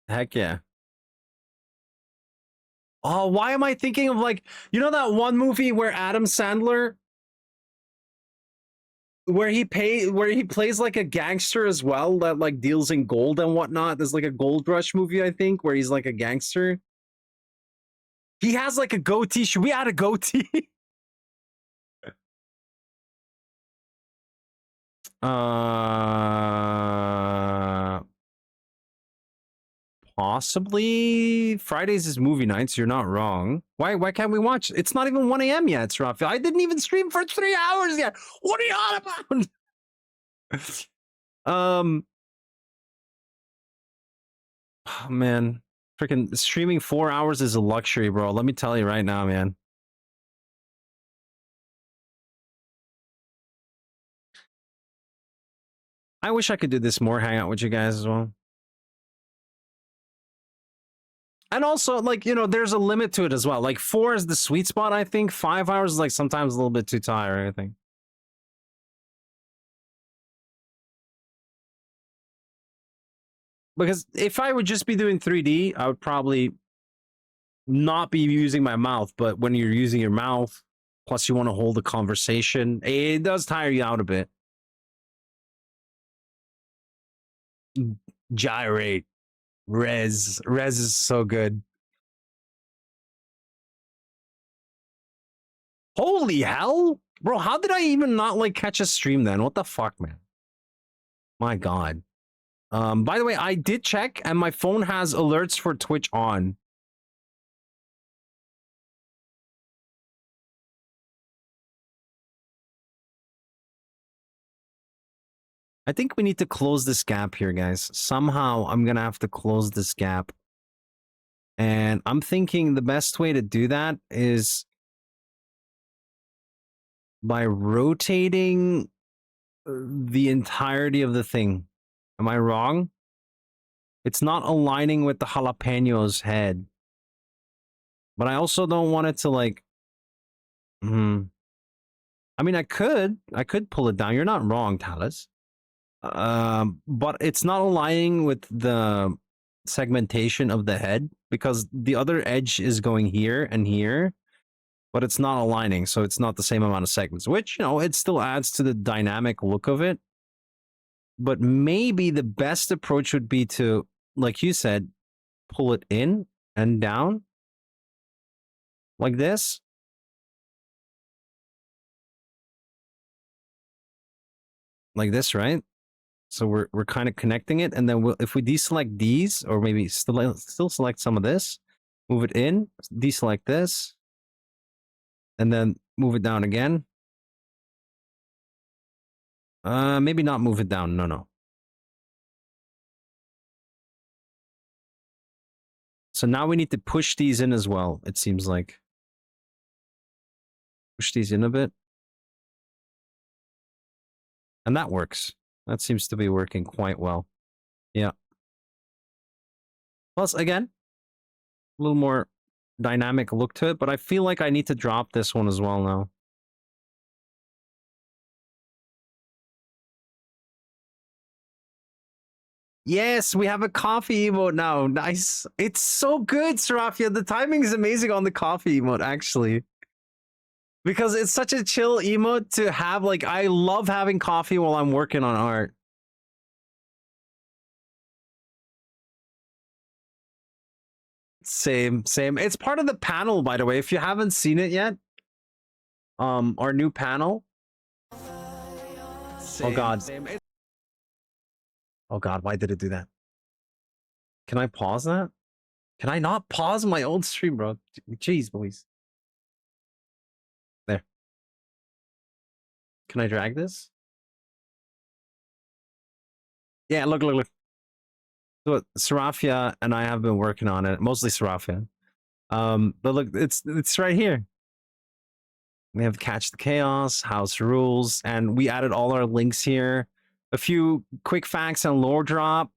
Heck yeah. Oh, why am I thinking of like, you know that one movie where Adam Sandler, where he plays like a gangster as well that like deals in gold and whatnot. There's like a Gold Rush movie, I think, where he's like a gangster. He has like a goatee. Should we add a goatee? uh Possibly Fridays is movie nights. You're not wrong. Why can't we watch? It's not even 1 a.m. yet, it's rough. I didn't even stream for 3 hours yet. What are you on about? Oh, man. Freaking streaming 4 hours is a luxury, bro. Let me tell you right now, man. I wish I could do this more, hang out with you guys as well. And also, like, you know, there's a limit to it as well. Like 4 is the sweet spot, I think. 5 hours is like sometimes a little bit too tired, I think. Because if I would just be doing 3D, I would probably not be using my mouth. But when you're using your mouth, plus you want to hold a conversation, it does tire you out a bit. Gyrate. Res is so good. Holy hell, bro! How did I even not like catch a stream then? What the fuck, man? My god. By the way, I did check, and my phone has alerts for Twitch on. I think we need to close this gap here, guys. Somehow, I'm gonna have to close this gap. And I'm thinking the best way to do that is by rotating the entirety of the thing. Am I wrong? It's not aligning with the jalapeno's head. But I also don't want it to like... I mean, I could pull it down. You're not wrong, Talis. But it's not aligning with the segmentation of the head because the other edge is going here and here, but it's not aligning, so it's not the same amount of segments, which, you know, it still adds to the dynamic look of it. But maybe the best approach would be to, like you said, pull it in and down like this. Like this, right? So we're kind of connecting it, and then if we deselect these, or maybe still select some of this, move it in, deselect this, and then move it down again. Maybe not move it down. No. So now we need to push these in as well, it seems like. Push these in a bit. And that works. That seems to be working quite well. Yeah. Plus, again, a little more dynamic look to it, but I feel like I need to drop this one as well now. Yes, we have a coffee emote now. Nice. It's so good, Serafia. The timing is amazing on the coffee emote, actually. Because it's such a chill emote to have. Like, I love having coffee while I'm working on art. Same. It's part of the panel, by the way. If you haven't seen it yet, our new panel. Oh God. Oh God, why did it do that? Can I pause that? Can I not pause my old stream, bro? Jeez, boys. There. Can I drag this? Yeah, look. So Serafia and I have been working on it, mostly Serafia. But look, it's right here. We have Catch the Chaos, House Rules, and we added all our links here. A few quick facts on lore drop.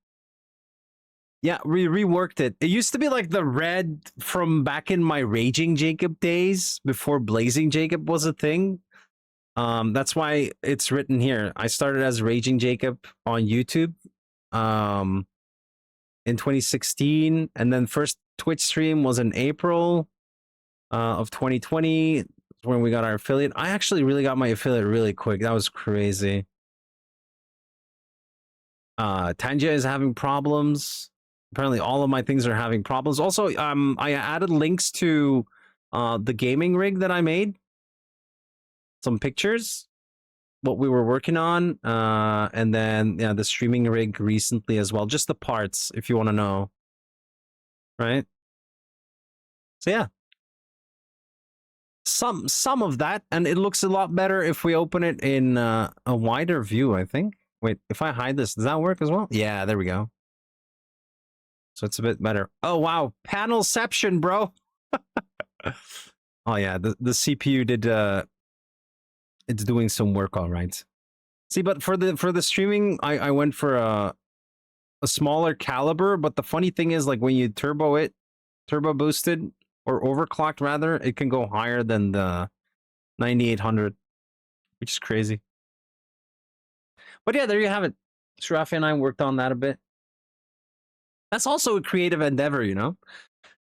Yeah, we reworked it. It used to be like the red from back in my Raging Jacob days before Blazing Jacob was a thing. That's why it's written here. I started as Raging Jacob on YouTube in 2016, and then first Twitch stream was in April of 2020 when we got our affiliate. I actually really got my affiliate really quick. That was crazy. Tanja is having problems. Apparently all of my things are having problems. Also, I added links to the gaming rig that I made. Some pictures, what we were working on, and then yeah, the streaming rig recently as well. Just the parts, if you want to know. Right? So yeah. Some of that, and it looks a lot better if we open it in a wider view, I think. Wait, if I hide this, does that work as well? Yeah, there we go. So it's a bit better. Oh wow, panelception, bro. Oh yeah, the CPU did it's doing some work all right. See, but for the streaming, I went for a smaller caliber, but the funny thing is like when you turbo boosted or overclocked rather, it can go higher than the 9800, which is crazy. But yeah, there you have it. Shrafi and I worked on that a bit. That's also a creative endeavor, you know.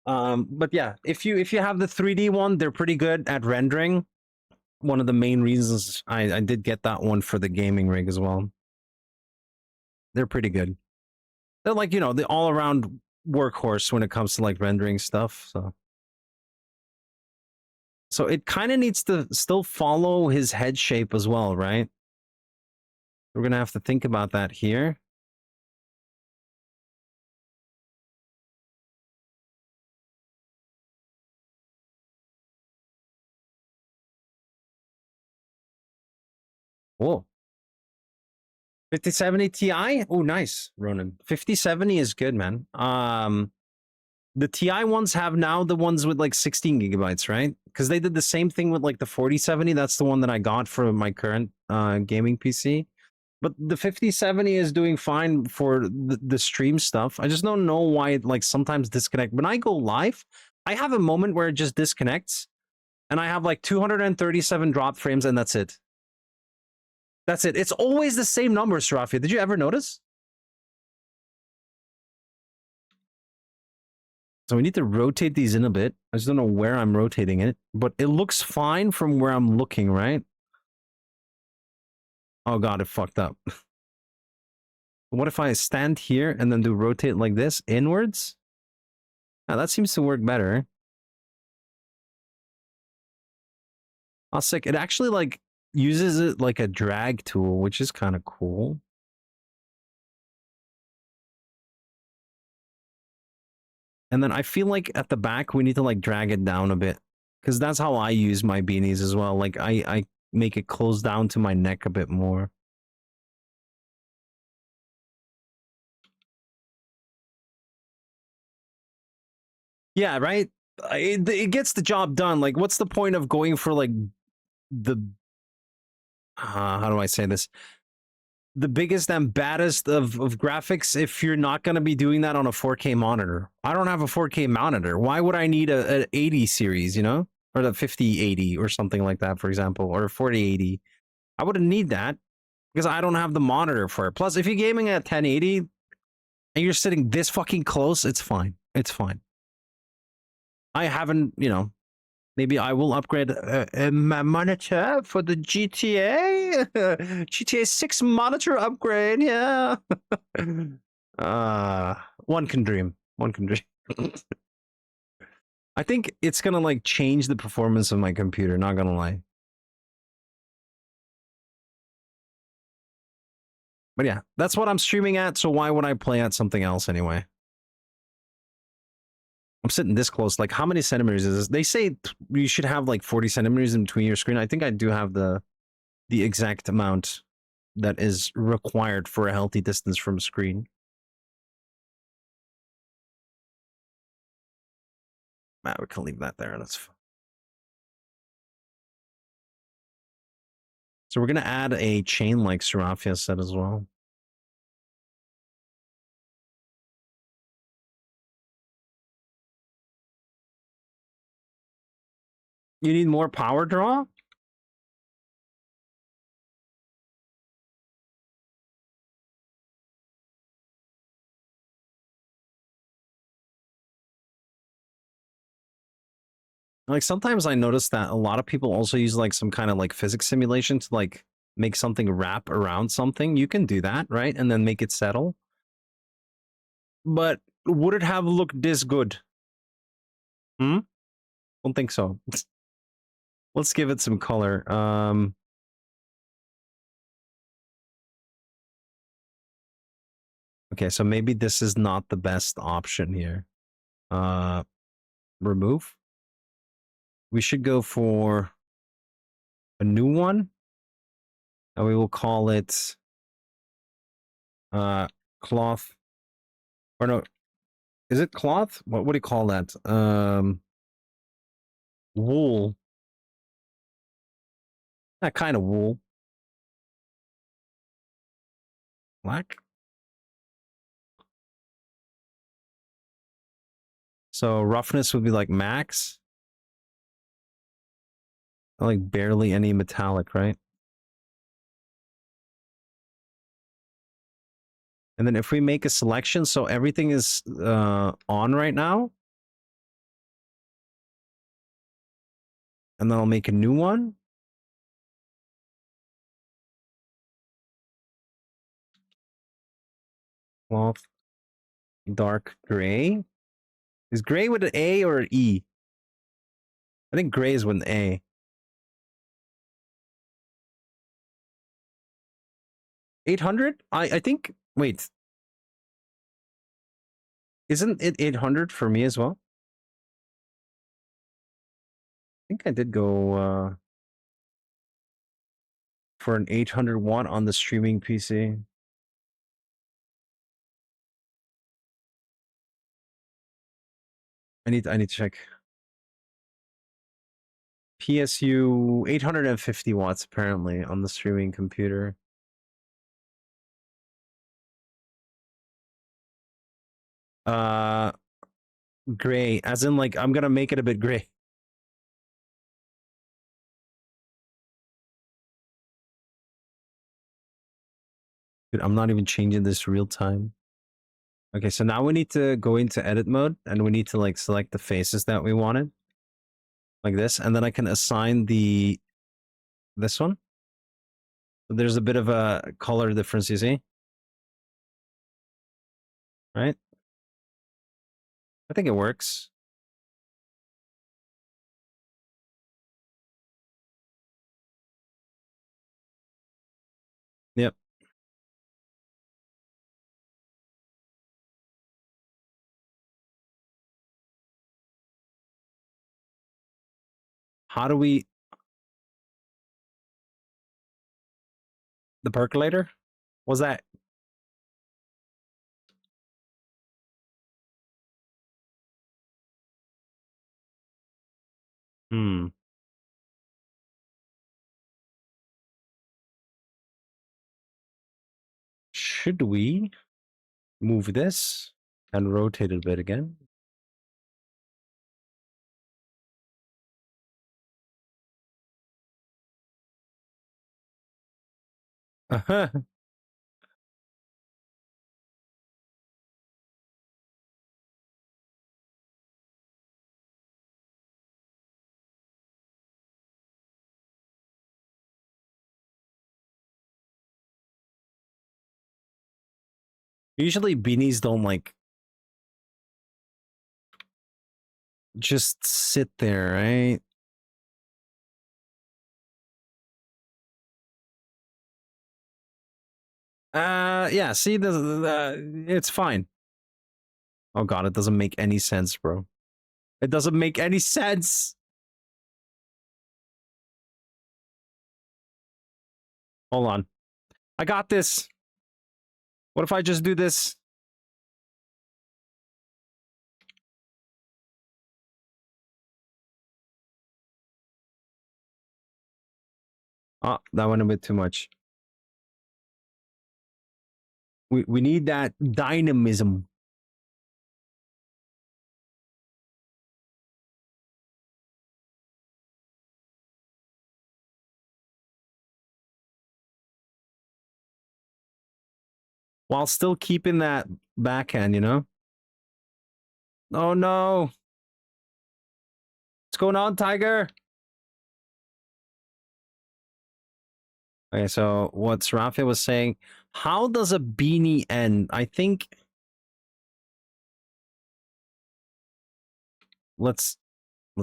But yeah, if you have the 3D one, they're pretty good at rendering. One of the main reasons I did get that one for the gaming rig as well. They're pretty good. They're like, you know, the all around workhorse when it comes to like rendering stuff. So it kind of needs to still follow his head shape as well, right? We're gonna have to think about that here. Whoa. 5070 Ti? Oh, nice, Ronan. 5070 is good, man. The Ti ones have now the ones with like 16 gigabytes, right? Because they did the same thing with like the 4070. That's the one that I got for my current gaming PC. But the 5070 is doing fine for the stream stuff. I just don't know why it like sometimes disconnect. When I go live, I have a moment where it just disconnects and I have like 237 drop frames and that's it. That's it. It's always the same number, Serafia. Did you ever notice? So we need to rotate these in a bit. I just don't know where I'm rotating it, but it looks fine from where I'm looking, right? Oh God, it fucked up. What if I stand here and then do rotate like this inwards? Now that seems to work better. Oh, sick. It actually like uses it like a drag tool, which is kind of cool. And then I feel like at the back we need to like drag it down a bit because that's how I use my beanies as well. Like I make it close down to my neck a bit more. Yeah, right. It gets the job done. Like, what's the point of going for like the how do I say this? The biggest and baddest of graphics if you're not going to be doing that on a 4K monitor. I don't have a 4K monitor. Why would I need a 80 series, you know? Or the 5080 or something like that, for example, or 4080. I wouldn't need that because I don't have the monitor for it. Plus, if you're gaming at 1080 and you're sitting this fucking close, it's fine. It's fine. I haven't, you know, maybe I will upgrade my monitor for the GTA. GTA 6 monitor upgrade, yeah. One can dream. One can dream. I think it's gonna like change the performance of my computer, not gonna lie. But yeah, that's what I'm streaming at, so why would I play at something else anyway? I'm sitting this close. Like, how many centimeters is this? They say you should have like 40 centimeters in between your screen. I think I do have the exact amount that is required for a healthy distance from a screen. We can leave that there. That's fine. So we're gonna add a chain like Serafia said as well. You need more power draw? Like sometimes I notice that a lot of people also use like some kind of like physics simulation to like make something wrap around something. You can do that, right? And then make it settle. But would it have looked this good? Hmm? Don't think so. Let's give it some color. Okay, so maybe this is not the best option here. Remove. We should go for a new one. And we will call it cloth. Or no, is it cloth? What do you call that? Wool. That kind of wool. Black. So roughness would be like max. Like barely any metallic, right? And then if we make a selection, so everything is on right now. And then I'll make a new one. Cloth. Dark gray. Is gray with an A or an E? I think gray is with an A. 800? I think, wait. Isn't it 800 for me as well? I think I did go for an 800 watt on the streaming PC. I need to check. PSU 850 watts apparently on the streaming computer. Gray, as in like I'm gonna make it a bit gray. Dude, I'm not even changing this real time. Okay, so now we need to go into edit mode and we need to like select the faces that we wanted. Like this, and then I can assign this one. So there's a bit of a color difference, you see? Right? I think it works. Yep. How do we... The percolator? What's that? Hmm. Should we move this and rotate it a bit again? Uh-huh. Usually beanies don't like just sit there, right? Yeah, see, it's fine. Oh god, it doesn't make any sense, bro. It doesn't make any sense. Hold on. I got this. What if I just do this? Oh, that went a bit too much. We need that dynamism. While still keeping that backhand, you know? Oh no. What's going on, Tiger? Okay, so what's Rafa was saying, how does a beanie end? I think let's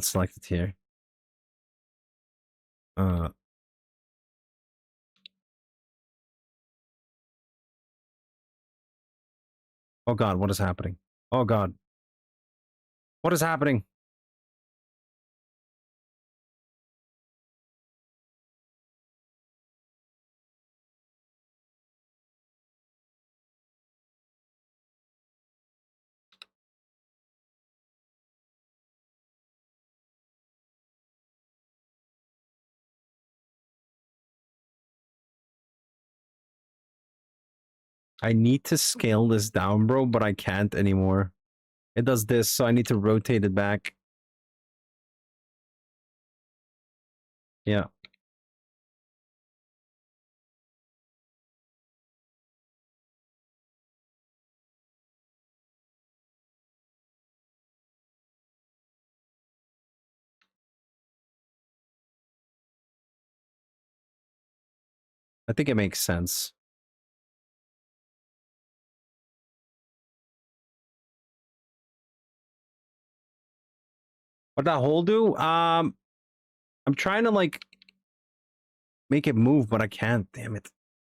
select it here. Oh god, what is happening? Oh god. What is happening? I need to scale this down, bro, but I can't anymore. It does this, so I need to rotate it back. Yeah. I think it makes sense. What that hole do? I'm trying to like make it move, but I can't. Damn it.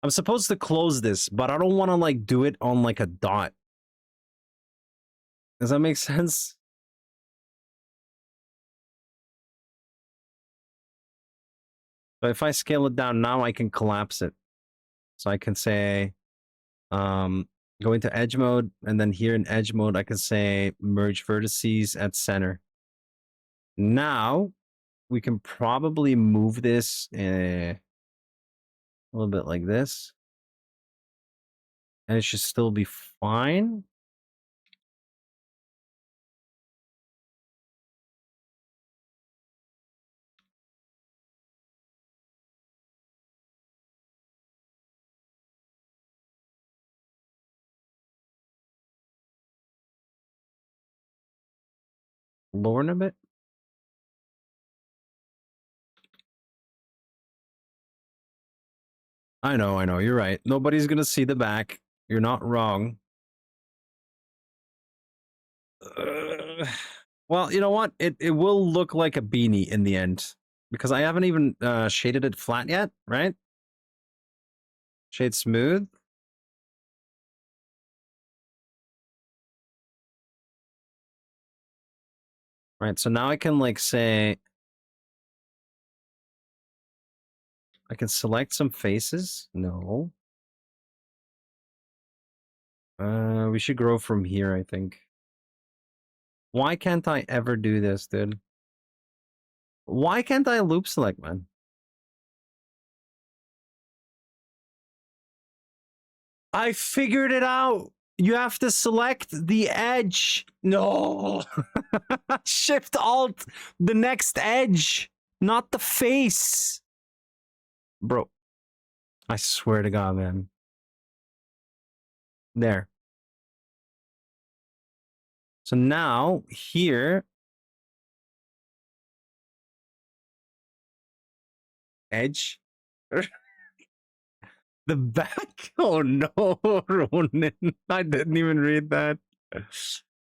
I'm supposed to close this, but I don't want to like do it on like a dot. Does that make sense? So if I scale it down now, I can collapse it. So I can say, go into edge mode, and then here in edge mode, I can say merge vertices at center. Now we can probably move this a little bit like this, and it should still be fine. Lower it a bit. I know. You're right. Nobody's gonna see the back. You're not wrong. Well, you know what? It will look like a beanie in the end because I haven't even shaded it flat yet, right? Shade smooth. Right. So now I can like say I can select some faces. No. We should grow from here, I think. Why can't I ever do this, dude? Why can't I loop select, man? I figured it out. You have to select the edge. No. Shift Alt the next edge, not the face. Bro, I swear to God, man. There. So now here, edge. The back. Oh no, Ronan. I didn't even read that.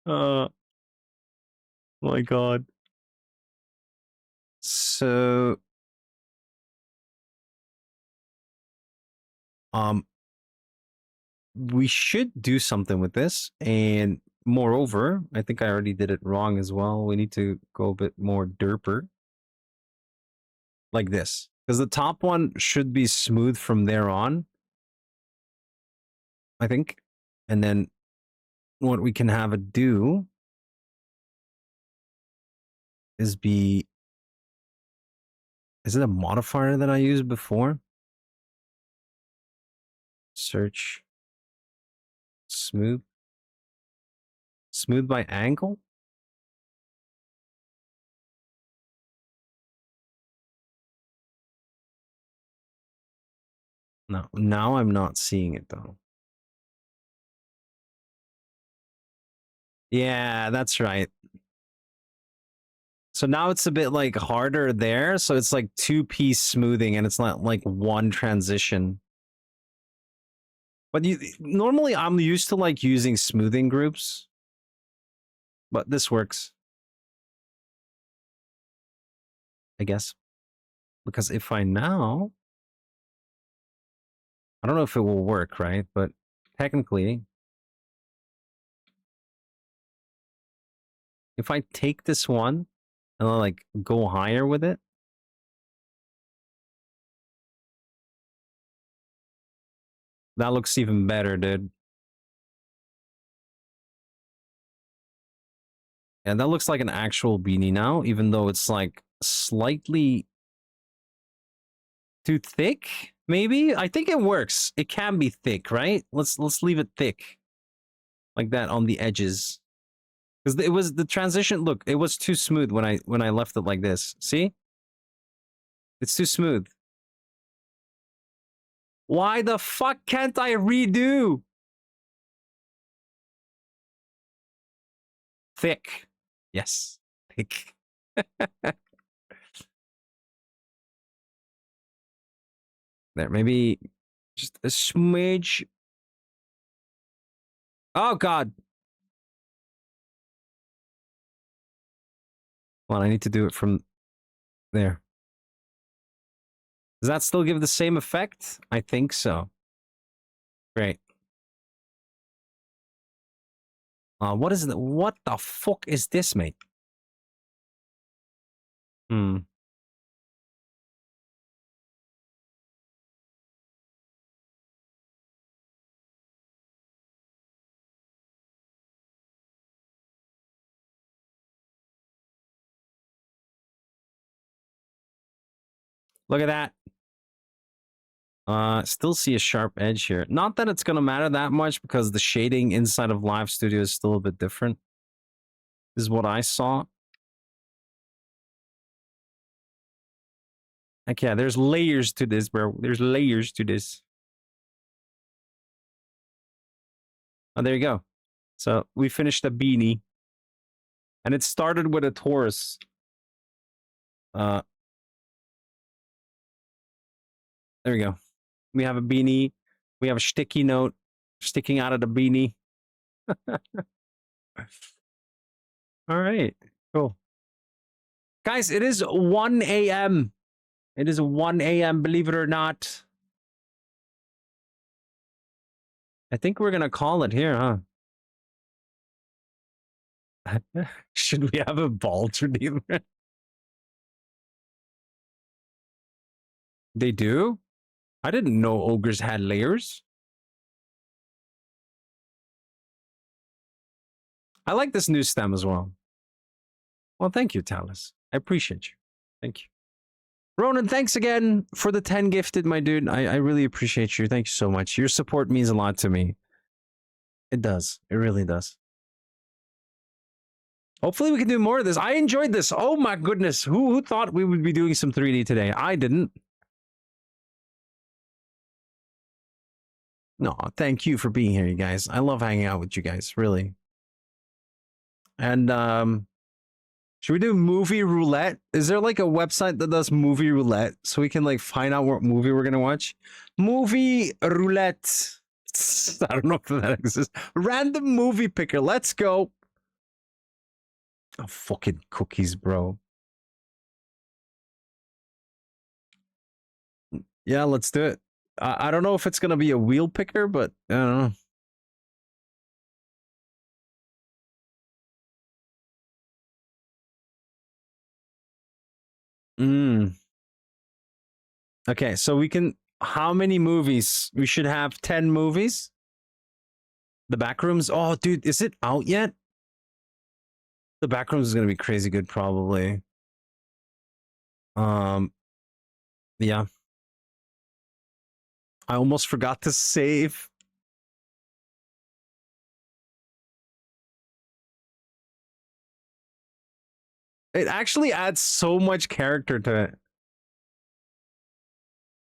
My God. So we should do something with this, and moreover, I think I already did it wrong as well. We need to go a bit more derper. Like this. Because the top one should be smooth from there on, I think. And then what we can have it do is be... Is it a modifier that I used before? Search. Smooth. Smooth by angle? No, now I'm not seeing it though. Yeah, that's right. So now it's a bit like harder there. So it's like 2-piece smoothing and it's not like one transition. But normally I'm used to like using smoothing groups. But this works, I guess. Because if I now... I don't know if it will work, right? But technically, if I take this one and I like go higher with it, that looks even better, dude. And that looks like an actual beanie now, even though it's like slightly too thick, maybe? I think it works. It can be thick, right? Let's leave it thick. Like that on the edges. Because it was the transition, look, it was too smooth when I left it like this. See? It's too smooth. Why the fuck can't I redo? Thick. Yes. Thick. There, maybe just a smidge. Oh, God. Well, I need to do it from there. Does that still give the same effect? I think so. Great. What is it? What the fuck is this, mate? Hmm. Look at that. Still see a sharp edge here. Not that it's gonna matter that much because the shading inside of Live Studio is still a bit different. This is what I saw. Heck yeah, there's layers to this, bro. There's layers to this. Oh, there you go. So we finished a beanie. And it started with a Taurus. There we go. We have a beanie. We have a sticky note sticking out of the beanie. All right, cool. Guys, it is 1 a.m. It is 1 a.m., believe it or not. I think we're going to call it here, huh? Should we have a ball redeemer? They do? I didn't know ogres had layers. I like this new stem as well. Well, thank you, Talus. I appreciate you. Thank you. Ronan, thanks again for the 10 gifted, my dude. I really appreciate you. Thank you so much. Your support means a lot to me. It does. It really does. Hopefully we can do more of this. I enjoyed this. Oh my goodness. Who thought we would be doing some 3D today? I didn't. No, thank you for being here, you guys. I love hanging out with you guys, really. And should we do movie roulette? Is there like a website that does movie roulette so we can like find out what movie we're gonna watch? Movie roulette. I don't know if that exists. Random movie picker. Let's go. Oh, fucking cookies, bro. Yeah, let's do it. I don't know if it's gonna be a wheel picker, but I don't know. Okay, so we can. How many movies? We should have 10 movies. The Backrooms. Oh, dude, is it out yet? The Backrooms is gonna be crazy good, probably. Yeah. I almost forgot to save. It actually adds so much character to it.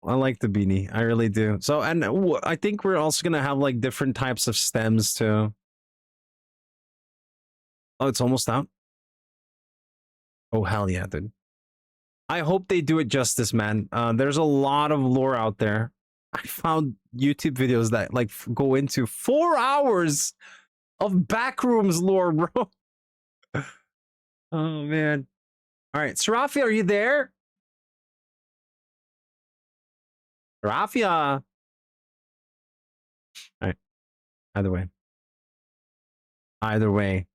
I like the beanie. I really do. So, and I think we're also gonna have like different types of stems too. Oh, it's almost out. Oh hell yeah, dude. I hope they do it justice, man. There's a lot of lore out there. I found YouTube videos that like go into 4 hours of Backrooms lore, bro. Oh man. All right, Serafia, are you there? Serafia. All right. Either way. Either way.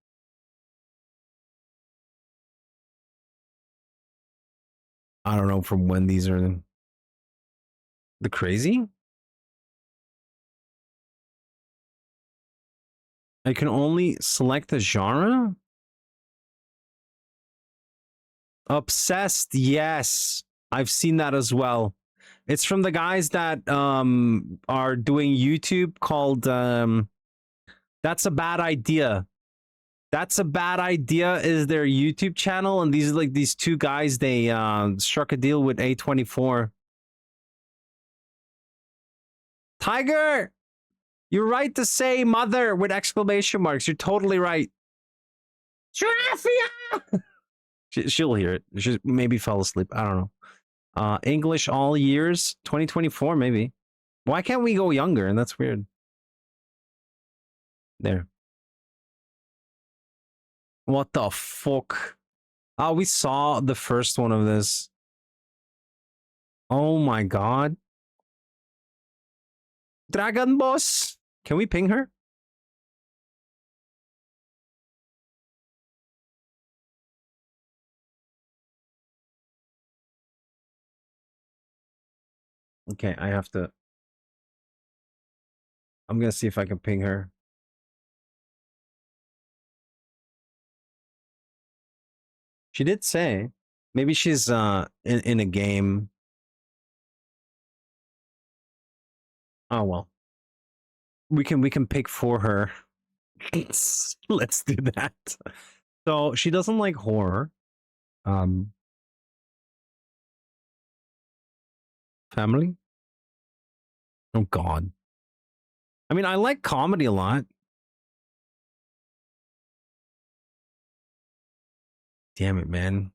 I don't know from when these are. The crazy? I can only select the genre? Obsessed, yes. I've seen that as well. It's from the guys that are doing YouTube called That's a Bad Idea. That's a Bad Idea is their YouTube channel, and these are like these two guys, they struck a deal with A24. Tiger! You're right to say mother with exclamation marks. You're totally right. Serafia! She'll hear it. She maybe fell asleep. I don't know. English all years, 2024, maybe. Why can't we go younger? And that's weird. There. What the fuck? Oh, we saw the first one of this. Oh my god. Dragon Boss. Can we ping her? Okay, I have to. I'm gonna see if I can ping her. She did say maybe she's in a game. Oh well. We can pick for her. Let's do that. So she doesn't like horror. Family? Oh god. I mean, I like comedy a lot. Damn it, man.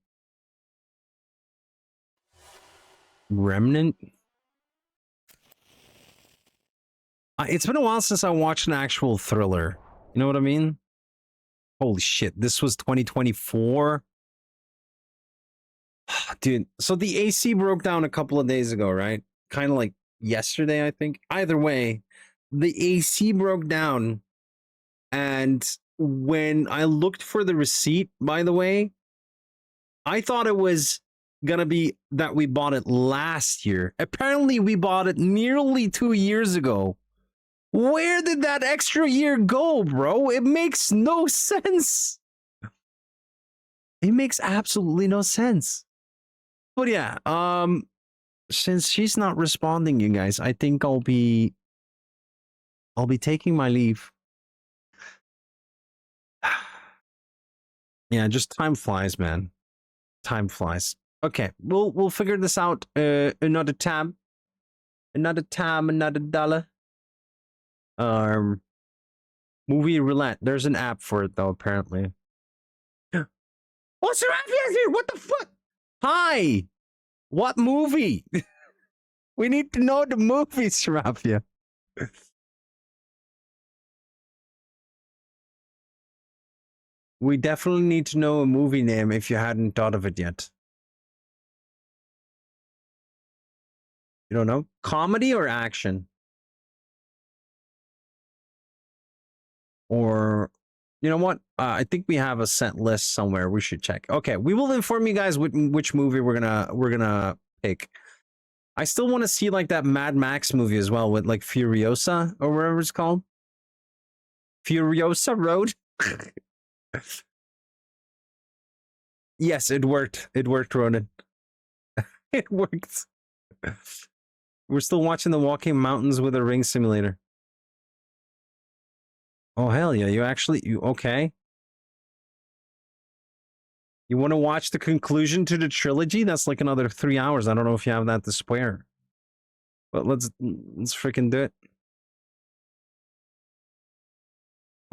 Remnant? It's been a while since I watched an actual thriller. You know what I mean? Holy shit, this was 2024? Dude, so the AC broke down a couple of days ago, right? Kind of like yesterday, I think. Either way, the AC broke down. And when I looked for the receipt, by the way, I thought it was gonna be that we bought it last year. Apparently, we bought it nearly 2 years ago. Where did that extra year go, bro? It makes no sense. It makes absolutely no sense. But yeah, since she's not responding, you guys, I think I'll be taking my leave. Yeah, just time flies, man. Time flies. Okay, we'll figure this out another time. Another time, another dollar. Movie roulette. There's an app for it though, apparently. What's here? What the fuck? Hi. What movie? We need to know the movie, Sarafia. We definitely need to know a movie name if you hadn't thought of it yet. You don't know? Comedy or action? Or, you know what? I think we have a set list somewhere. We should check. Okay, we will inform you guys which movie we're gonna pick. I still want to see like that Mad Max movie as well with like Furiosa or whatever it's called. Furiosa Road. Yes, it worked. It worked, Ronan. It worked. We're still watching the Walking Mountains with a Ring simulator. Oh hell yeah! You okay? You want to watch the conclusion to the trilogy? That's like another 3 hours. I don't know if you have that to spare. But let's freaking do it.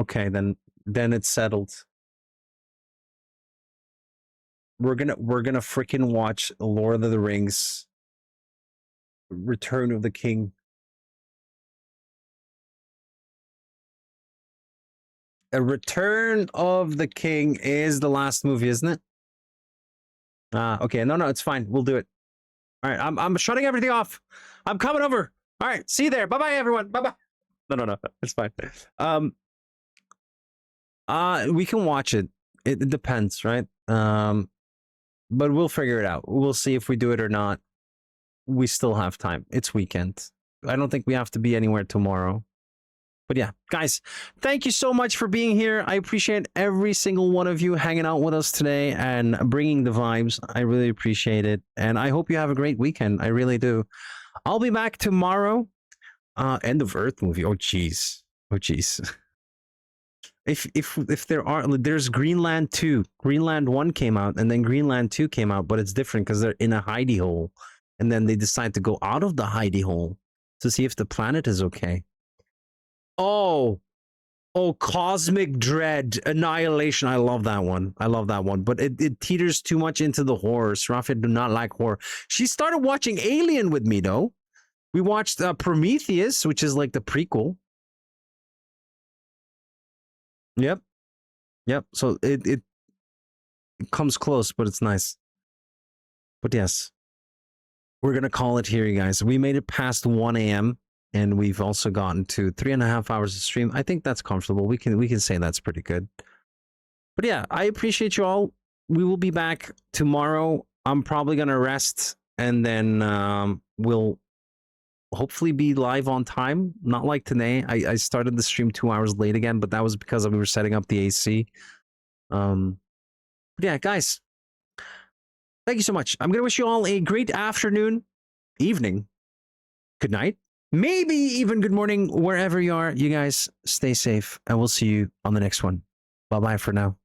Okay, then it's settled. We're gonna freaking watch Lord of the Rings, Return of the King. A Return of the King is the last movie, isn't it? Okay, no, it's fine. We'll do it. All right, I'm shutting everything off. I'm coming over. All right, see you there. Bye bye, everyone. Bye bye. No, it's fine. We can watch it. It depends, right? But we'll figure it out. We'll see if we do it or not. We still have time. It's weekend. I don't think we have to be anywhere tomorrow. But yeah, guys, thank you so much for being here. I appreciate every single one of you hanging out with us today and bringing the vibes. I really appreciate it. And I hope you have a great weekend. I really do. I'll be back tomorrow. End of Earth movie. Oh, jeez. If there's Greenland 2. Greenland 1 came out and then Greenland 2 came out, but it's different because they're in a hidey hole. And then they decide to go out of the hidey hole to see if the planet is okay. Oh, Cosmic Dread, Annihilation. I love that one. But it teeters too much into the horror. Sarafia do not like horror. She started watching Alien with me, though. We watched Prometheus, which is like the prequel. Yep. So it comes close, but it's nice. But yes, we're going to call it here, you guys. We made it past 1 a.m. and we've also gotten to 3.5 hours of stream. I think that's comfortable. We can say that's pretty good. But yeah, I appreciate you all. We will be back tomorrow. I'm probably going to rest and then we'll hopefully be live on time. Not like today. I started the stream 2 hours late again, but that was because we were setting up the AC. But yeah, guys, thank you so much. I'm going to wish you all a great afternoon, evening, good night, maybe even good morning, wherever you are. You guys stay safe, and we'll see you on the next one. Bye-bye for now.